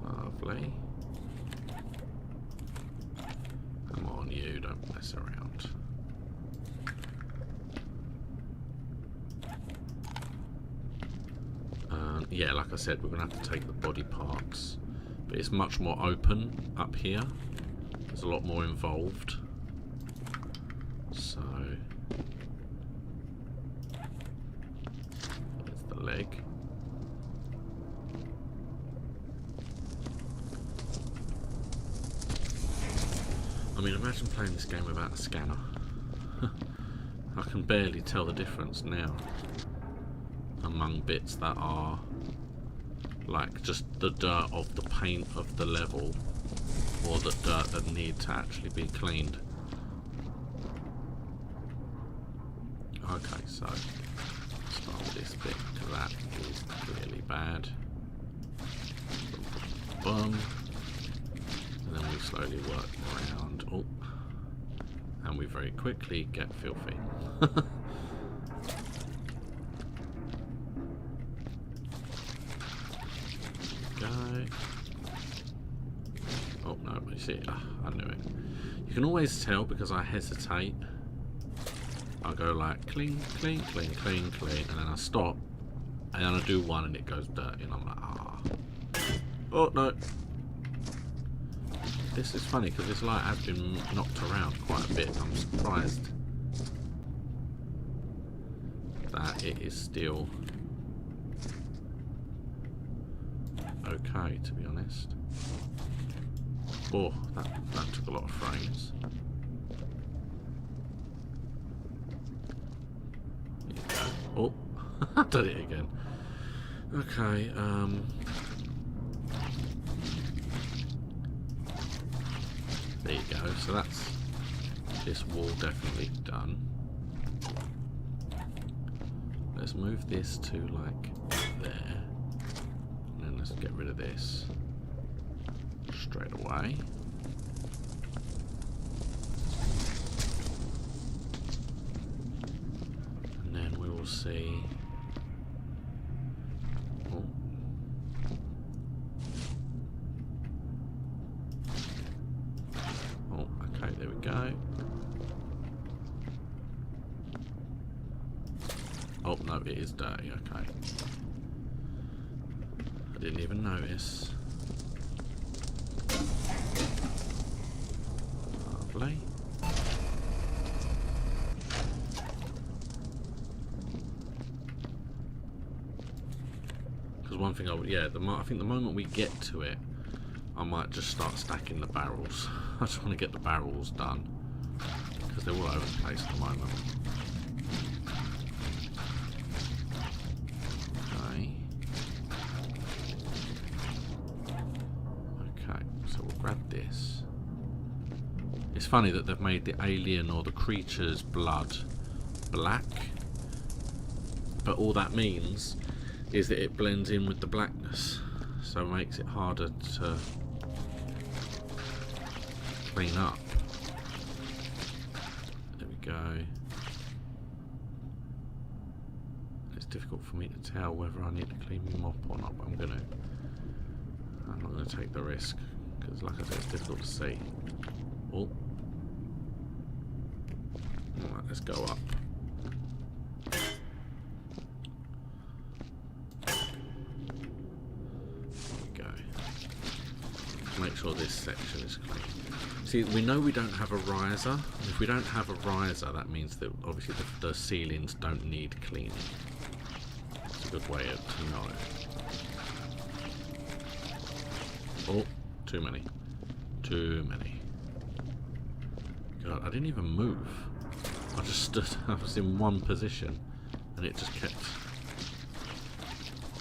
Lovely. Come on, you, don't mess around. Yeah, like I said, we're going to have to take the body parts, but it's much more open up here. There's a lot more involved. So there's the leg. I mean, imagine playing this game without a scanner. I can barely tell the difference now among bits that are like just the dirt of the paint of the level, or the dirt that need to actually be cleaned. Okay, so start with this bit, because that is clearly bad. Boom. And then we slowly work around. Oh. And we very quickly get filthy. Go. Oh no, you see, I knew it. You can always tell because I hesitate. I go like clean, clean, clean, clean, clean, and then I stop, and then I do one and it goes dirty, and I'm like, ah. Oh no. This is funny because this light has been knocked around quite a bit. I'm surprised that it is still okay, to be honest. Oh, that took a lot of frames. There you go. Oh, I did it again. Okay, there you go. So that's this wall definitely done. Let's move this to like there. And then let's get rid of this straight away. And then we will see. Oh, okay, there we go. Oh, no, it is dirty, okay. I didn't even notice. Lovely. Because one thing I would, yeah, I think the moment we get to it, I might just start stacking the barrels. I just want to get the barrels done. Because they're all over the place at the moment. Okay, so we'll grab this. It's funny that they've made the alien or the creature's blood black, but all that means is that it blends in with the blackness, so it makes it harder to clean up. There we go. It's difficult for me to tell whether I need to clean my mop or not, but I'm not going to take the risk, because like I said, it's difficult to see. Oh. Alright, let's go up. There we go. Make sure this section is clean. See, we know we don't have a riser. If we don't have a riser, that means that obviously the ceilings don't need cleaning. It's a good way to know it. Oh, too many. Too many. God, I didn't even move. I just stood, I was in one position and it just kept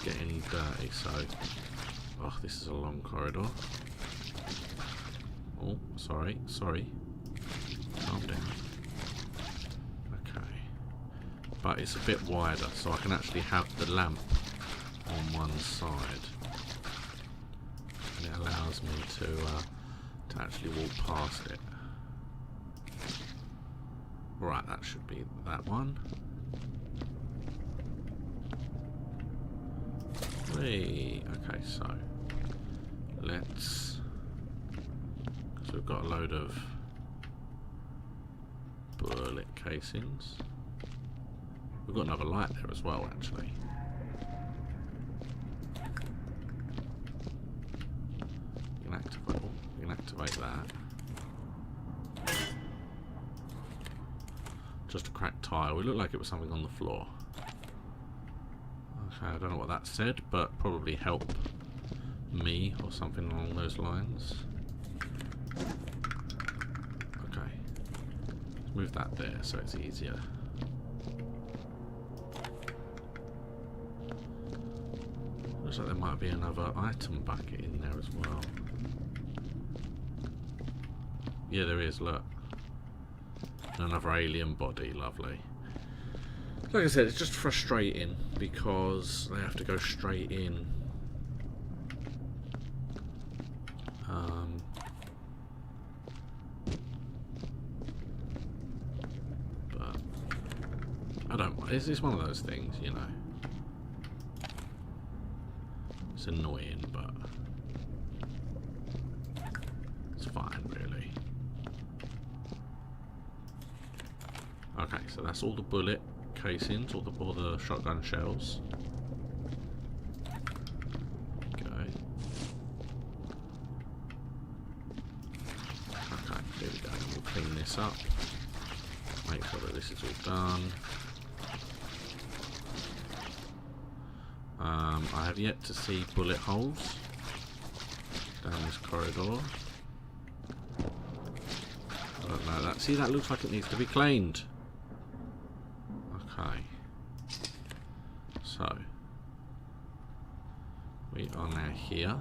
getting dirty, so... Oh, this is a long corridor. Oh, sorry. Calm down. Okay. But it's a bit wider, so I can actually have the lamp on one side. And it allows me to actually walk past it. Right, that should be that one. Hey, okay, so let's. So we've got a load of bullet casings. We've got another light there as well, actually. We can activate that. Just a cracked tile. It looked like it was something on the floor. Okay, I don't know what that said, but probably help me or something along those lines. Okay. Let's move that there so it's easier. Looks like there might be another item bucket in there as well. Yeah, there is, look. Another alien body, lovely. Like I said, it's just frustrating because they have to go straight in. But I don't. It's one of those things, you know. It's annoying, but it's fine, really. Okay, so that's all the bullet casings, all the shotgun shells. Okay. Okay, there we go. We'll clean this up. Make sure that this is all done. I have yet to see bullet holes down this corridor. I don't know that. See, that looks like it needs to be cleaned. Okay. So are now here.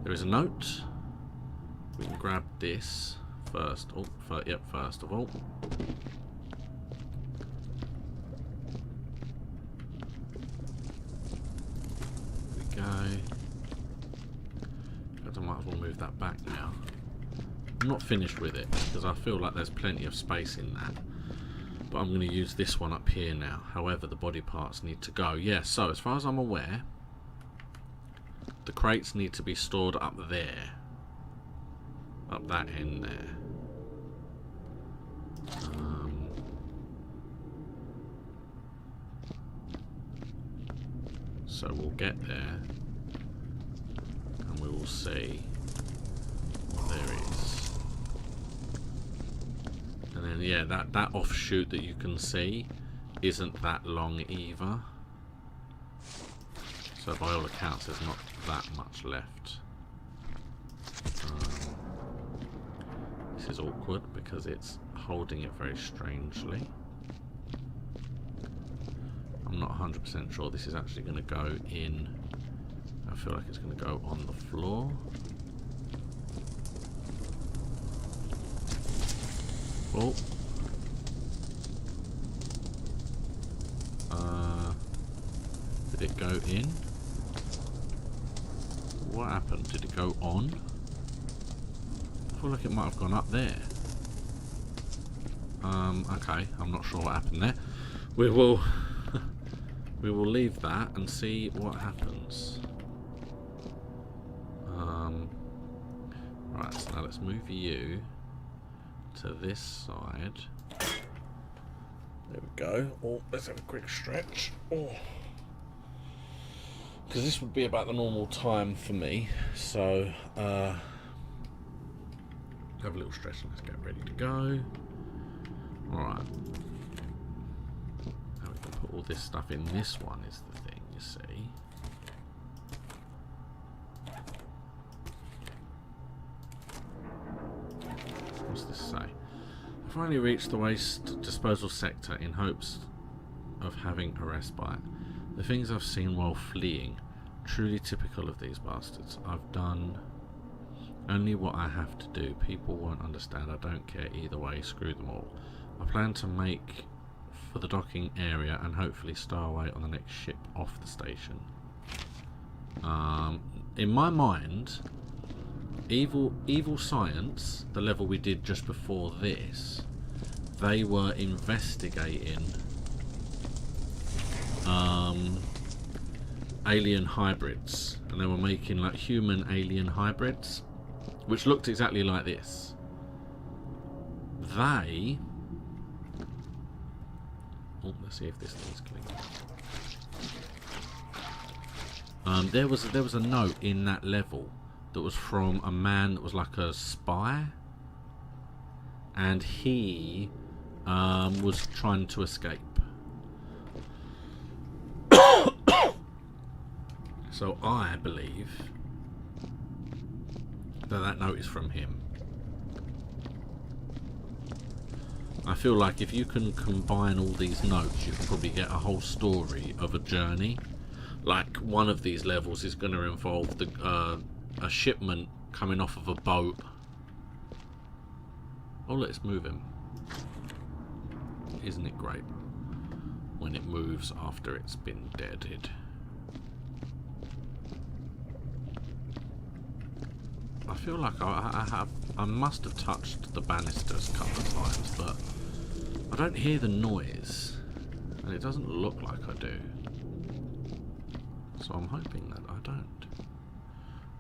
There is a note. We can grab this first. Oh, first of all. There we go. I might as well move that back now. I'm not finished with it because I feel like there's plenty of space in that. But I'm going to use this one up here now. However, the body parts need to go. Yeah, so as far as I'm aware, the crates need to be stored up there. Up that end there. So we'll get there. And we will see what there is. And then, yeah, that offshoot that you can see isn't that long either. So by all accounts, there's not that much left. This is awkward because it's holding it very strangely. I'm not 100% sure this is actually going to go in. I feel like it's going to go on the floor. Oh. Did it go in? What happened? Did it go on? I feel like it might have gone up there. Okay, I'm not sure what happened there. We will we will leave that and see what happens. Right, so now let's move you to this side. There we go. Oh, let's have a quick stretch. Oh. Because this would be about the normal time for me. So, have a little stretch and let's get ready to go. Alright. Now we can put all this stuff in this one is the thing, you see. What's this say? I finally reached the waste disposal sector in hopes of having a respite. The things I've seen while fleeing, truly typical of these bastards. I've done only what I have to do. People won't understand. I don't care either way. Screw them all. I plan to make for the docking area and hopefully stow away on the next ship off the station. In my mind, Evil Science, the level we did just before this, they were investigating alien hybrids, and they were making like human alien hybrids which looked exactly like this. They let's see if this thing's clean. There was a note in that level that was from a man that was like a spy, and he was trying to escape. So I believe that note is from him. I feel like if you can combine all these notes, you can probably get a whole story of a journey. Like one of these levels is going to involve a shipment coming off of a boat. Oh, let's move him. Isn't it great when it moves after it's been deaded? I feel like I must have touched the banisters a couple of times, but I don't hear the noise, and it doesn't look like I do. So I'm hoping that I don't.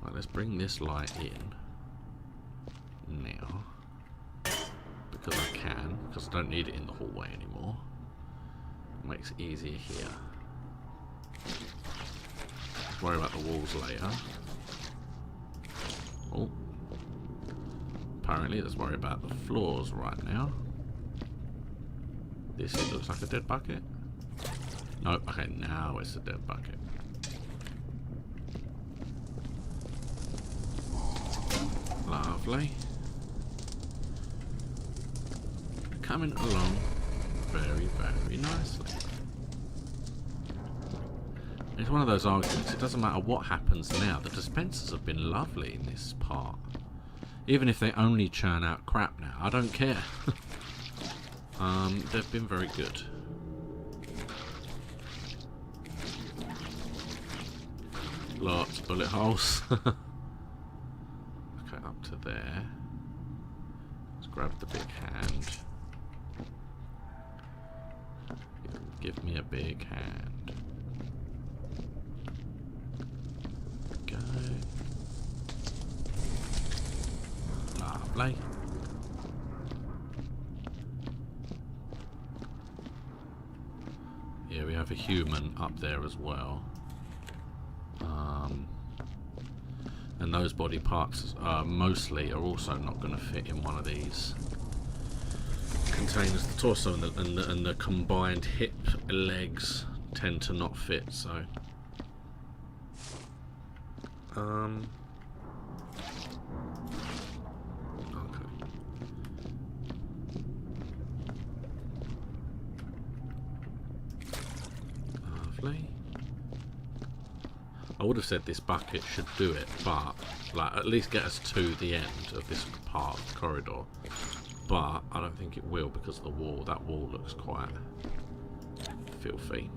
Right, let's bring this light in now, because I can, because I don't need it in the hallway anymore. It makes it easier here. Let's worry about the walls later. Oh. Apparently, let's worry about the floors right now. This looks like a dead bucket. No, okay, now it's a dead bucket. Lovely. Coming along very, very nicely. It's one of those arguments. It doesn't matter what happens now. The dispensers have been lovely in this part. Even if they only churn out crap now, I don't care. They've been very good. Lots of bullet holes. Okay, up to there. Let's grab the big hand. Give me a big hand. Go. Lovely. Yeah, we have a human up there as well. And those body parts mostly are also not going to fit in one of these containers. The torso and the combined hip legs tend to not fit, so okay. Lovely. I would have said this bucket should do it, but like at least get us to the end of this part of the corridor. But I don't think it will because of the wall. That wall looks quite filthy.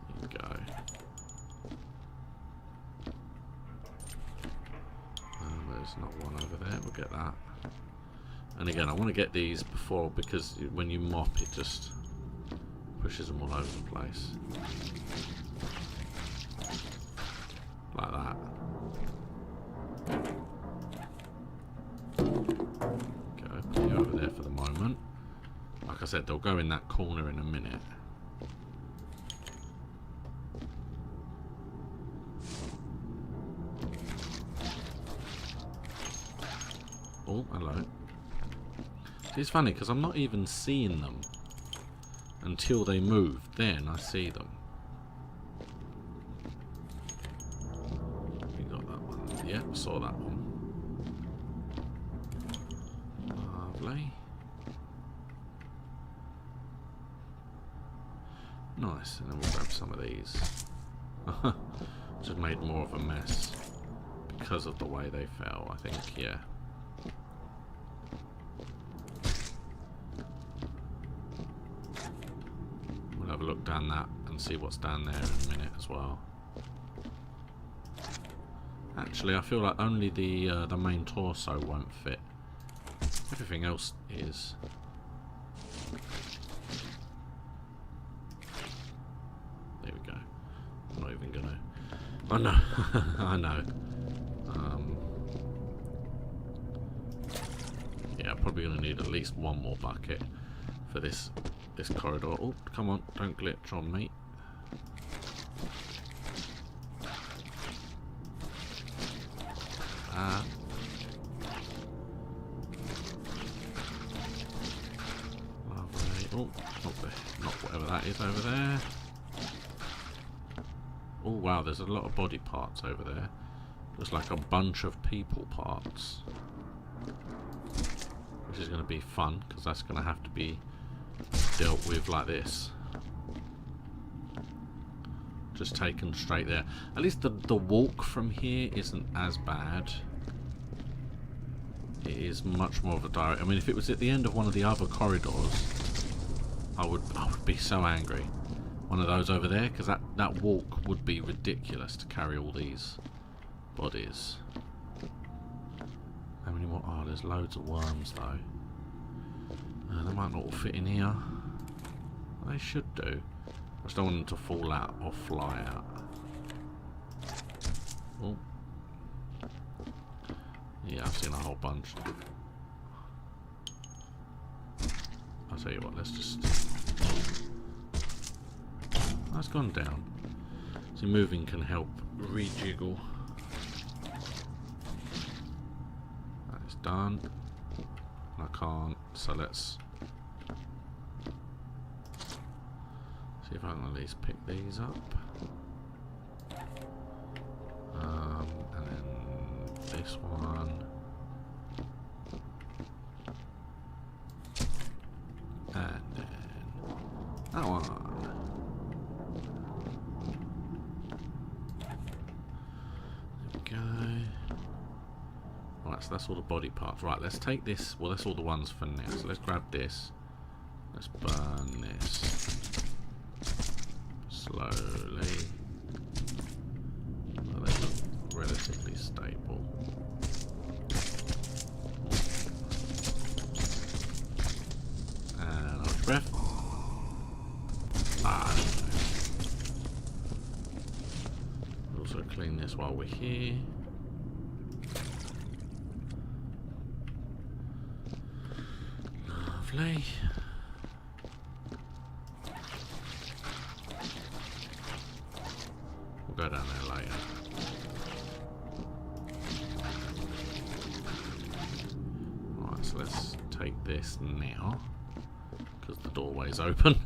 There you go. There's not one over there. We'll get that. And again, I want to get these before, because when you mop, it just pushes them all over the place. Like that. Okay, put you over there for the moment. Like I said, they'll go in that corner in a minute. Oh, hello. It's funny because I'm not even seeing them until they move. Then I see them. We got that one. Yeah, saw that one. Lovely. Nice. And then we'll grab some of these. Just made more of a mess because of the way they fell, I think. Yeah. Have a look down that and see what's down there in a minute as well. Actually, I feel like only the main torso won't fit. Everything else is. There we go. I'm not even gonna. Oh no, I know. Yeah, I'm probably gonna need at least one more bucket for this corridor. Oh, come on, don't glitch on me. Lovely. Oh, not whatever that is over there. Oh wow, there's a lot of body parts over there. Looks like a bunch of people parts. Which is going to be fun, because that's going to have to be dealt with like this. Just taken straight there. At least the walk from here isn't as bad. It is much more of a direct. I mean, if it was at the end of one of the other corridors, I would be so angry. One of those over there, because that walk would be ridiculous to carry all these bodies. How many more? Oh, there's loads of worms though. They might not all fit in here. They should do. I just don't want them to fall out or fly out. Oh. Yeah, I've seen a whole bunch. I'll tell you what, let's just... That's gone down. See, moving can help rejiggle. That is done. I can't, so let's see if I can at least pick these up. And then this one. And then That one. There we go. Right, so that's all the body parts. Right, let's take this. Well, that's all the ones for now. So let's grab this. Let's burn this. Slowly. Well, they look relatively stable. And hold your breath. We'll also clean this while we're here. Lovely. We'll go down there later. Right, so let's take this now, because the doorway's open.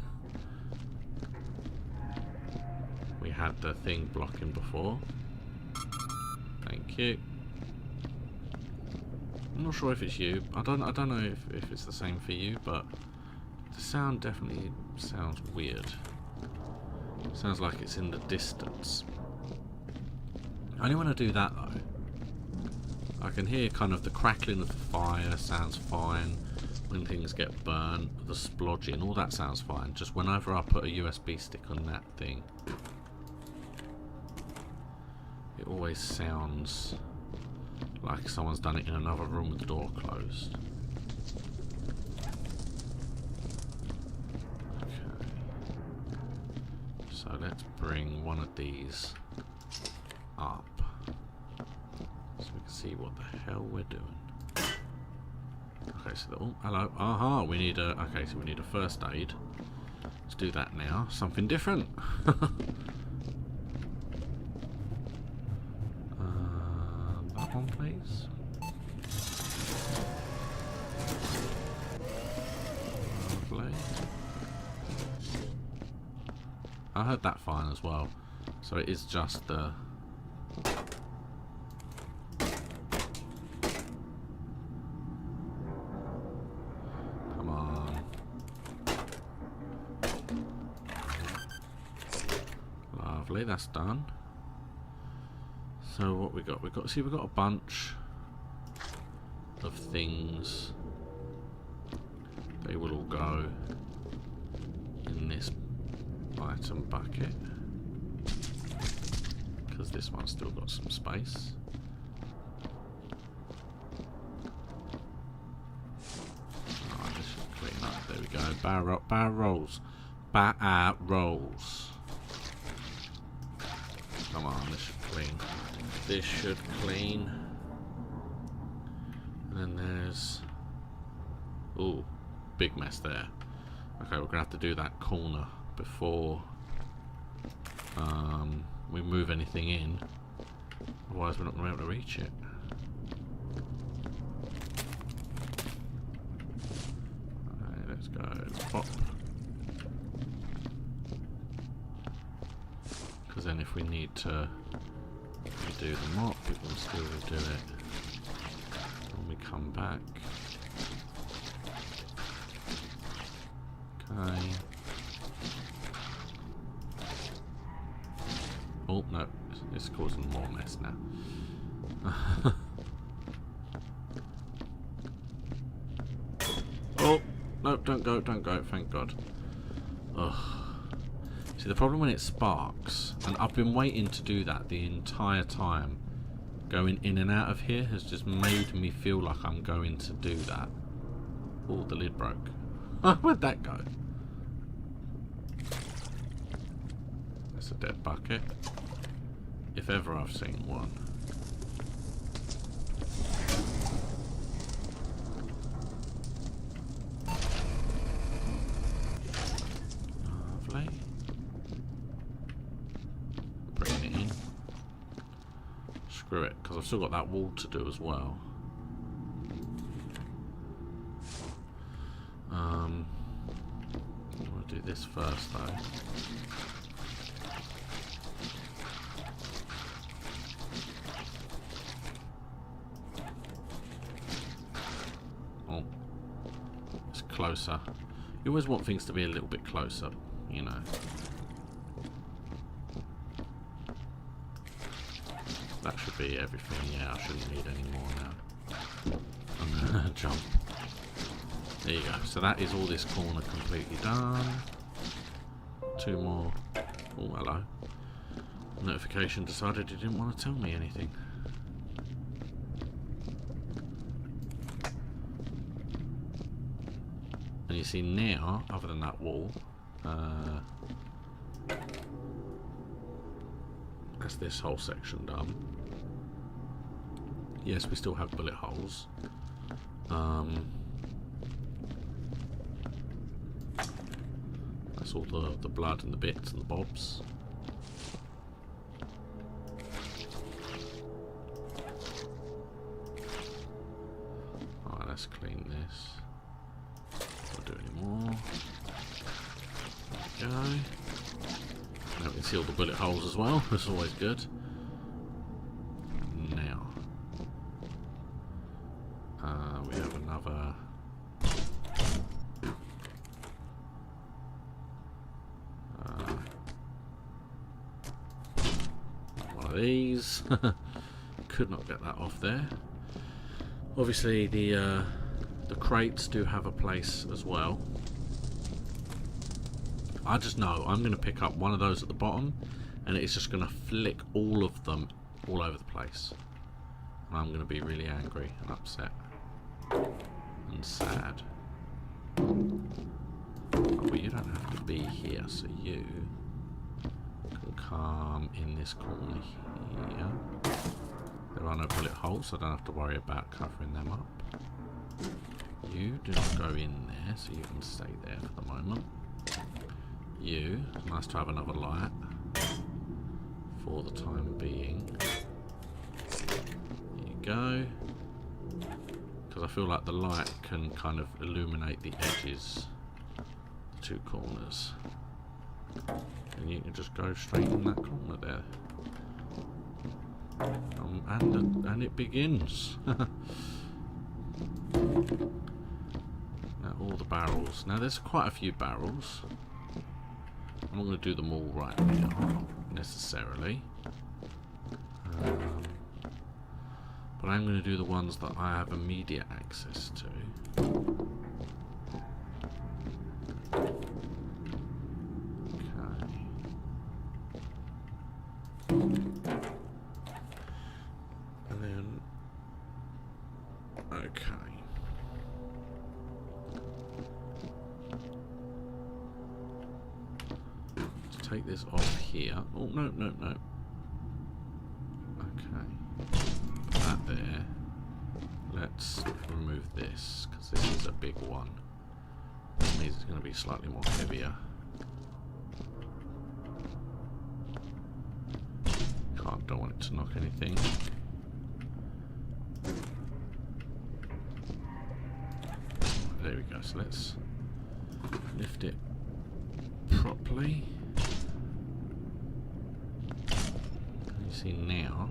We had the thing blocking before. Thank you. I'm not sure if it's you. I don't know if it's the same for you, but the sound definitely sounds weird. Sounds like it's in the distance. Only when I do that though, I can hear kind of the crackling of the fire, sounds fine. When things get burnt, the splodging, all that sounds fine. Just whenever I put a USB stick on that thing, it always sounds like someone's done it in another room with the door closed. Okay. So let's bring one of these up so we can see what the hell we're doing. Okay, so oh, hello. Aha, we need a okay, so we need a first aid. Let's do that now. Something different. That one, please. Lovely. I heard that fine as well. So it is just the come on. Lovely, that's done. So what we got? We've got a bunch of things. They will all go in this item bucket because this one's still got some space. Alright, this should clean up. There we go. Barrels. Come on, this should clean. This should clean. And then there's... ooh, big mess there. Okay, we're going to have to do that corner before we move anything in. Otherwise we're not going to be able to reach it. Okay, let's go pop. Because then if we need to redo the mop, we can still redo it when we come back. Okay. Oh no, it's causing more mess now. Oh no, don't go, thank God. Ugh. See, the problem when it sparks, and I've been waiting to do that the entire time, going in and out of here has just made me feel like I'm going to do that. Oh, the lid broke. Where'd that go? That's a dead bucket. If ever I've seen one. Lovely. Bringing it in. Screw it, because I've still got that wall to do as well. I'm going to do this first though. Oh, it's closer. You always want things to be a little bit closer. you know. That should be everything. Yeah, I shouldn't need any more now. I'm gonna jump. There you go. So that is all this corner completely done. 2 more. Oh, hello. Notification decided it didn't want to tell me anything. And you see now, other than that wall, that's this whole section done. Yes, we still have bullet holes. That's all the blood and the bits and the bobs. Alright, let's clean this. Don't do any more. There we go. Now we can see all the bullet holes as well. That's always good. Now, we have another. One of these. Could not get that off there. Obviously, the crates do have a place as well. I just know I'm going to pick up one of those at the bottom, and it's just going to flick all of them all over the place. And I'm going to be really angry and upset and sad. But you don't have to be here, so you can come in this corner here. There are no bullet holes, so I don't have to worry about covering them up. You do not go in there, so you can stay there for the moment. You, nice to have another light for the time being. There you go. Because I feel like the light can kind of illuminate the edges, the 2 corners. And you can just go straight in that corner there. And it begins. Now all the barrels. Now there's quite a few barrels. I'm not going to do them all right now, necessarily. But I'm going to do the ones that I have immediate access to. And then, okay. Let's take this off here. Oh, no, no, no. Okay. Put that there. Let's remove this, because this is a big one. That means it's going to be slightly more heavier. Don't want it to knock anything. There we go. So let's lift it properly. You see now.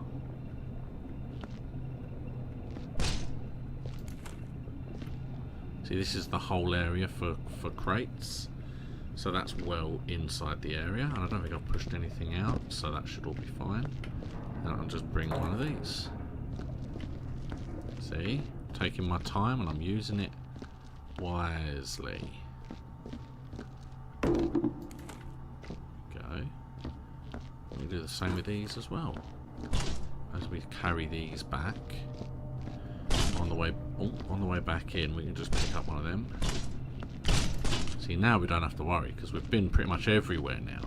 See, this is the whole area for crates. So that's well inside the area, and I don't think I've pushed anything out, so that should all be fine. And I'll just bring one of these. See? Taking my time, and I'm using it wisely. Go. We do the same with these as well. As we carry these back, on the way back in, we can just pick up one of them. See, now we don't have to worry, because we've been pretty much everywhere now.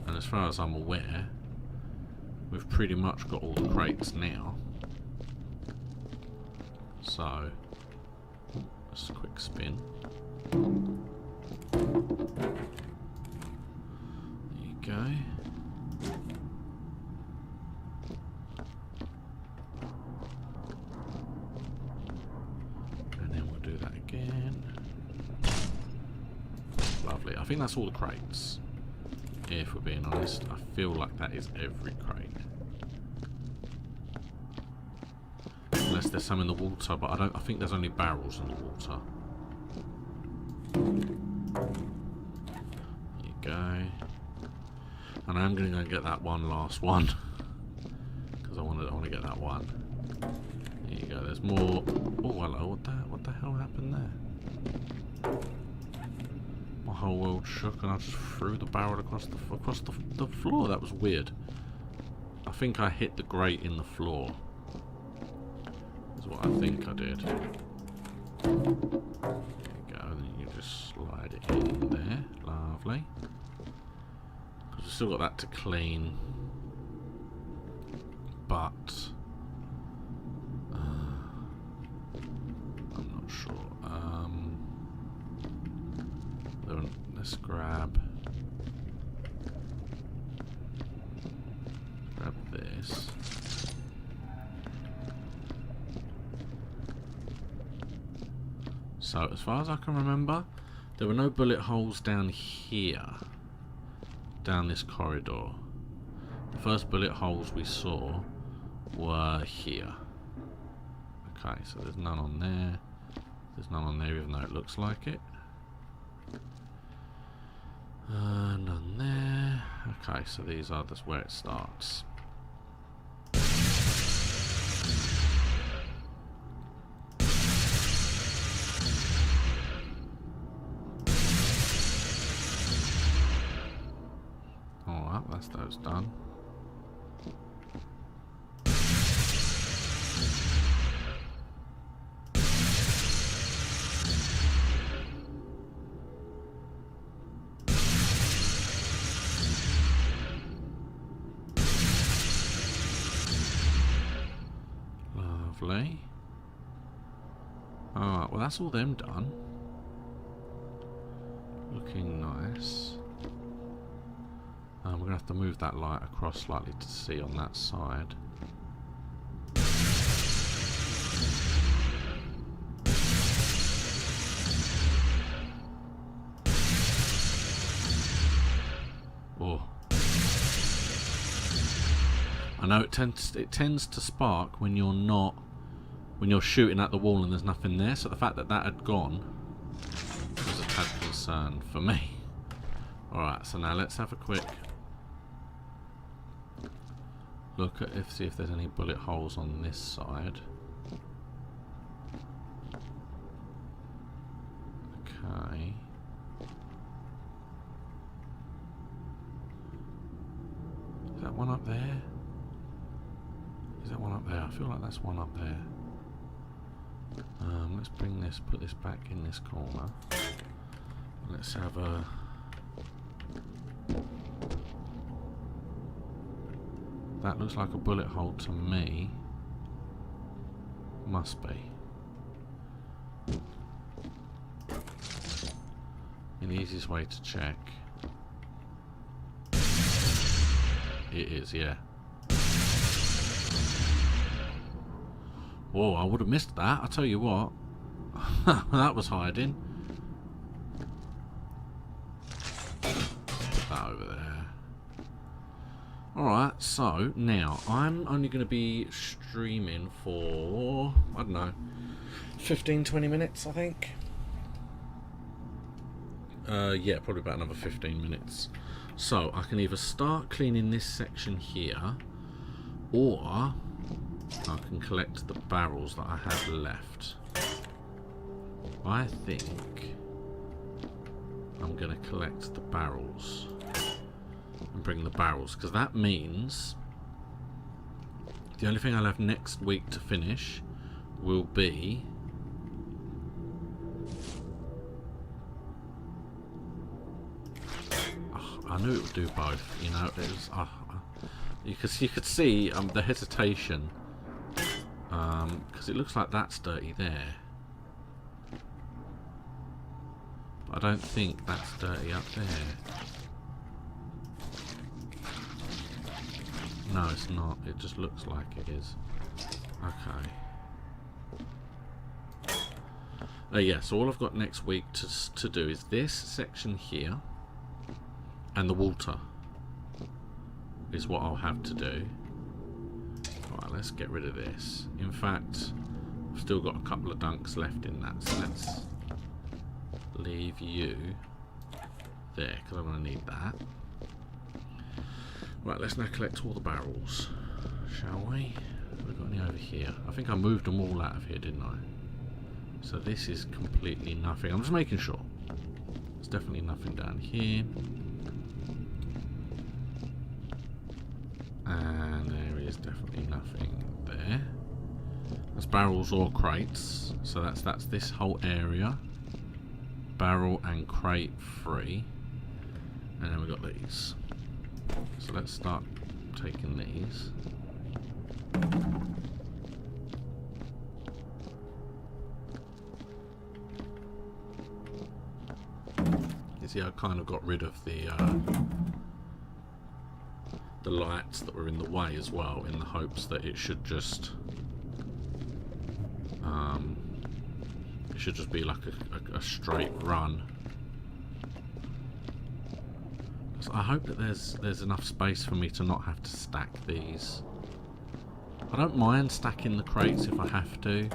And as far as I'm aware, we've pretty much got all the crates now. So, just a quick spin. There you go. And then we'll do that again. Lovely. I think that's all the crates. If we're being honest, I feel like that is every crate. Unless there's some in the water, but I think there's only barrels in the water. go. And I'm going to go and get that one last one. Because I want to get that one. There you go, there's more. Oh, hello, what the hell happened there? My whole world shook and I just threw the barrel across the floor. That was weird. I think I hit the grate in the floor. That's what I think I did. There you go, and then you just slide it in there. Lovely. Because we've still got that to clean. But I'm not sure. Let's grab this. So as far as I can remember, there were no bullet holes down here, down this corridor. The first bullet holes we saw were here. Okay, so there's none on there. There's none on there, even though it looks like it. None there. Okay, so these are just where it starts. Alright, that's those done. Lovely. Alright, well that's all them done. Looking nice. We're going to have to move that light across slightly to see on that side. Oh. I know it tends to spark when you're not, when you're shooting at the wall and there's nothing there, so the fact that that had gone was a tad concern for me. Alright, so now let's have a quick look at see if there's any bullet holes on this side. Okay. Is that one up there? Is that one up there? I feel like that's one up there. Let's bring this, put this back in this corner. Let's have a... That looks like a bullet hole to me. Must be. And the easiest way to check. It is, yeah. Whoa, I would have missed that, I'll tell you what. That was hiding. Put that over there. Alright, so now I'm only going to be streaming for, I don't know, 15-20 minutes, I think. Yeah, probably about another 15 minutes. So I can either start cleaning this section here, or I can collect the barrels that I have left. I think I'm going to collect the barrels and bring the barrels, because that means the only thing I'll have next week to finish will be I knew it would do both, you know. It was, you could see the hesitation, because it looks like that's dirty there. But I don't think that's dirty up there. No, it's not. It just looks like it is. Okay. Yeah, so all I've got next week to do is this section here, and the water is what I'll have to do. Alright, let's get rid of this. In fact, I've still got a couple of dunks left in that, so let's leave you there, because I'm going to need that. Right, let's now collect all the barrels, shall we? Have we got any over here? I think I moved them all out of here, didn't I? So this is completely nothing. I'm just making sure. There's definitely nothing down here. And there is definitely nothing there. That's barrels or crates. So that's this whole area. Barrel and crate free. And then we've got these. So let's start taking these. You see, I kind of got rid of the lights that were in the way as well, in the hopes that it should just be like a straight run. So I hope that there's enough space for me to not have to stack these. I don't mind stacking the crates if I have to.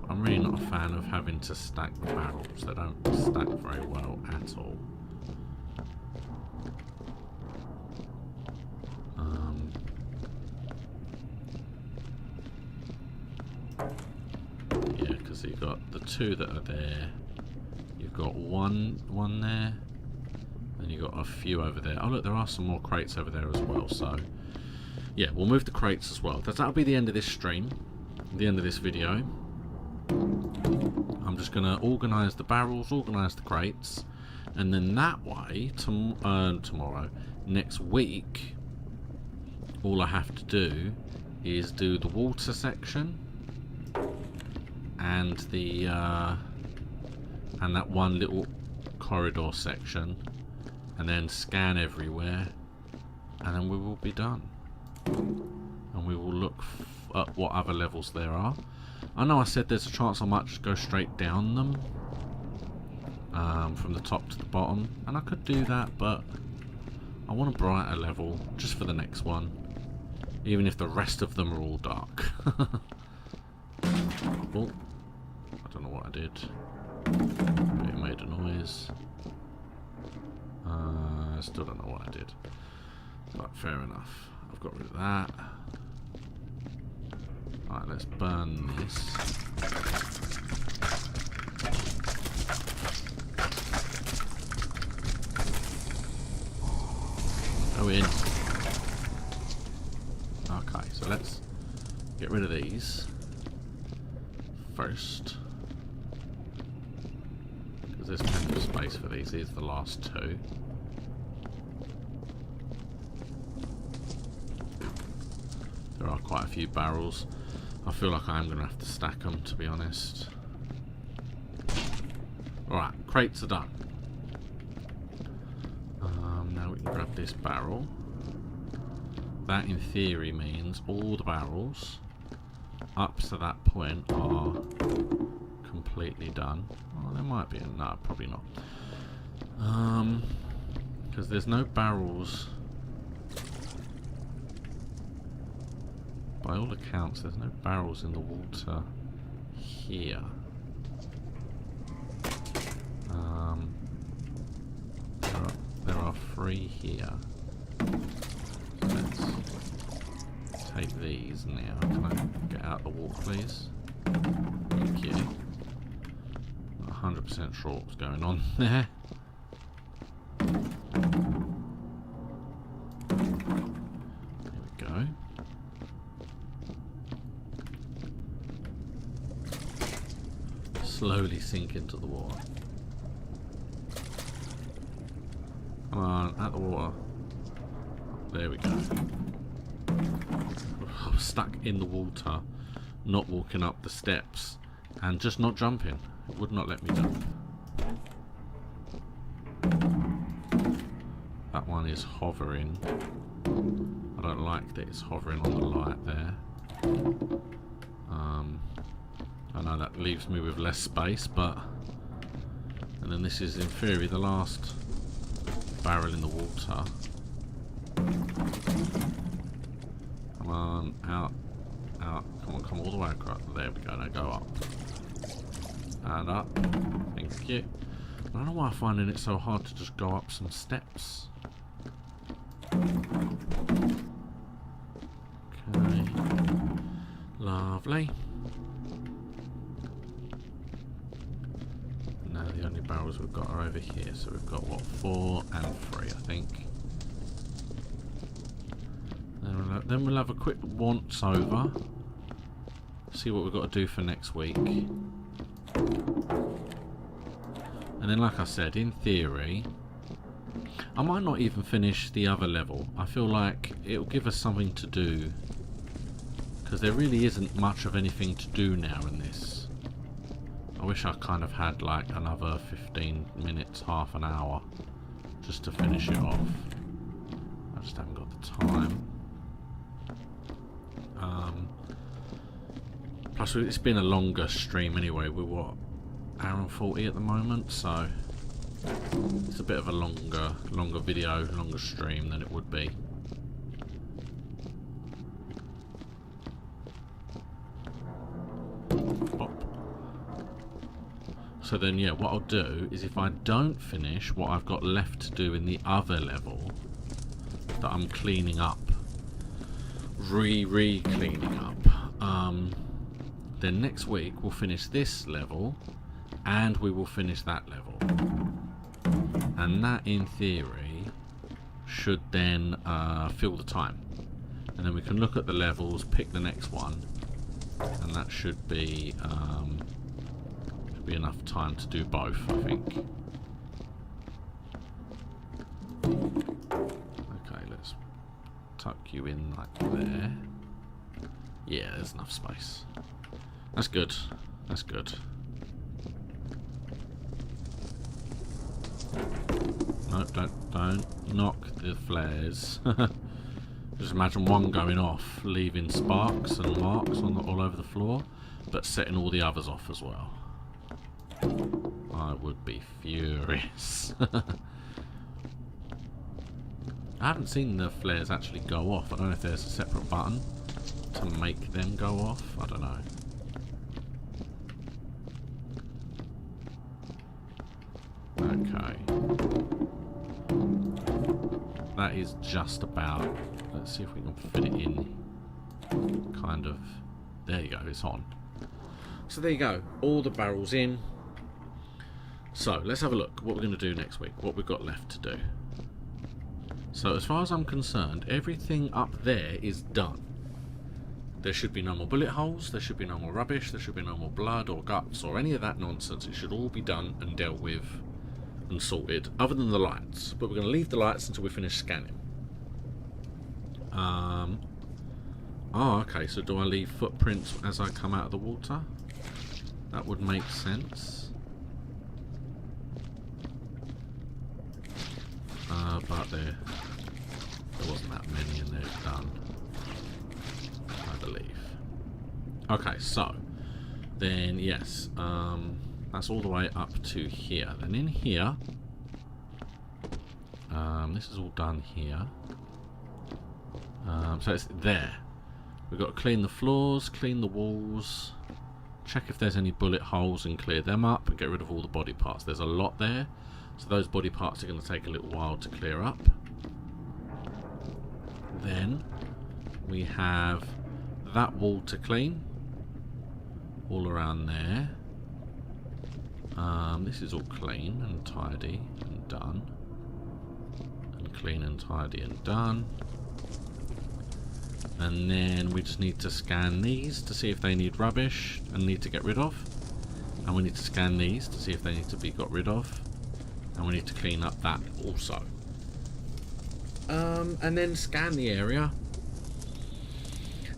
I'm really not a fan of having to stack the barrels. They don't stack very well at all. Yeah, because you've got the two that are there. You've got one there. Then you've got a few over there. Oh look, there are some more crates over there as well. So yeah, we'll move the crates as well. That'll be the end of this stream. The end of this video. I'm just going to organise the barrels, organise the crates, and then that way, tomorrow, next week, all I have to do is do the water section and the and that one little corridor section, and then scan everywhere, and then we will be done. And we will look at what other levels there are. I know I said there's a chance I might just go straight down them from the top to the bottom, and I could do that, but I want a brighter level just for the next one, even if the rest of them are all dark. Oh, I don't know what I did, but it made a noise. I still don't know what I did, but fair enough. I've got rid of that. Alright, let's burn this. Go in. Okay, so let's get rid of these first, because there's plenty of space for these. These are the last two. There are quite a few barrels. I feel like I am going to have to stack them, to be honest. Alright, crates are done. Now we can grab this barrel. That in theory means all the barrels up to that point are completely done. Oh, there might be, no, probably not. Because there's no barrels. By all accounts, there's no barrels in the water here. There are 3 here. Let's take these now. Can I get out the water, please? Thank you. Not 100% sure what's going on there. There we go. Slowly sink into the water. Come on, out the water. There we go. I was stuck in the water, not walking up the steps, and just not jumping. It would not let me jump. That one is hovering. I don't like that it's hovering on the light there. I know that leaves me with less space, but... And then this is in theory the last barrel in the water. Come on, out, out. Come all the way across. There we go, now go up. And up. Thank you. I don't know why I'm finding it so hard to just go up some steps. Okay. Lovely. Now the only barrels we've got are over here. So we've got, what, 4 and 3, I think. Then we'll have a quick once over. See what we've got to do for next week. And then, like I said, in theory, I might not even finish the other level. I feel like it'll give us something to do, because there really isn't much of anything to do now in this. I wish I kind of had like another 15 minutes, half an hour, just to finish it off. I just haven't got the time. Plus, it's been a longer stream anyway. We're what, hour and 40 at the moment, so it's a bit of a longer video, longer stream than it would be. Pop. So then, yeah, what I'll do is if I don't finish what I've got left to do in the other level that I'm cleaning up, re-cleaning up, then next week we'll finish this level and we will finish that level, and that in theory should then fill the time, and then we can look at the levels, pick the next one, and that should be enough time to do both, I think. Okay, let's tuck you in like there. Yeah, there's enough space. That's good. That's good. No, don't knock the flares. Just imagine one going off, leaving sparks and marks on all over the floor, but setting all the others off as well. I would be furious. I haven't seen the flares actually go off. I don't know if there's a separate button to make them go off. I don't know. Okay. That is just about. Let's see if we can fit it in. Kind of. There you go, it's on. So there you go. All the barrels in. So let's have a look what we're going to do next week. What we've got left to do. So as far as I'm concerned, everything up there is done. There should be no more bullet holes. There should be no more rubbish. There should be no more blood or guts or any of that nonsense. It should all be done and dealt with and sorted, other than the lights, but we're going to leave the lights until we finish scanning. Oh, okay, so do I leave footprints as I come out of the water? That would make sense. But there wasn't that many in there done, I believe. Okay, so then yes, that's all the way up to here. Then in here, this is all done here. So it's there. We've got to clean the floors, clean the walls, check if there's any bullet holes and clear them up, and get rid of all the body parts. There's a lot there, so those body parts are going to take a little while to clear up. Then we have that wall to clean, all around there. This is all clean and tidy and done, and clean and tidy and done. And then we just need to scan these to see if they need rubbish and need to get rid of, and we need to scan these to see if they need to be got rid of, and we need to clean up that also. And then scan the area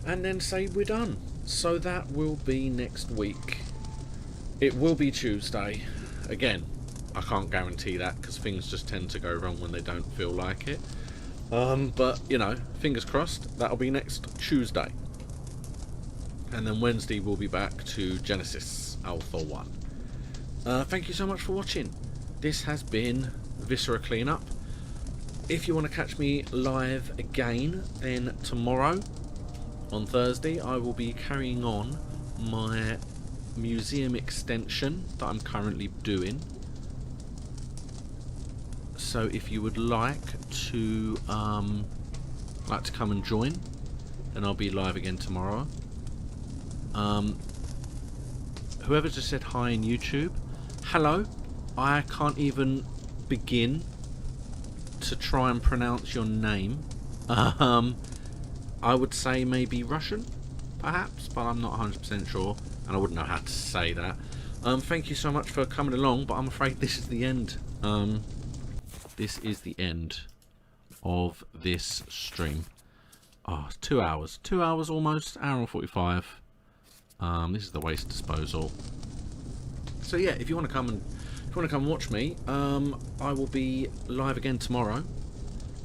and then say we're done. So that will be next week. It will be Tuesday. Again, I can't guarantee that because things just tend to go wrong when they don't feel like it. But, you know, fingers crossed, that'll be next Tuesday. And then Wednesday we'll be back to Genesis Alpha 1. Thank you so much for watching. This has been Viscera Cleanup. If you want to catch me live again, then tomorrow, on Thursday, I will be carrying on my museum extension that I'm currently doing. So if you would like to come and join, then I'll be live again tomorrow. Whoever just said hi in YouTube, hello. I can't even begin to try and pronounce your name. I would say maybe Russian, perhaps, but I'm not 100% sure, and I wouldn't know how to say that. Thank you so much for coming along, but I'm afraid this is the end. This is the end of this stream. Oh, 2 hours. 2 hours almost. Hour and 45. This is the waste disposal. So yeah, if you want to come and watch me, I will be live again tomorrow,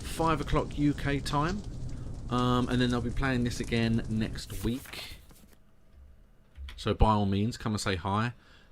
5 o'clock UK time, and then I'll be playing this again next week. So by all means, come and say hi.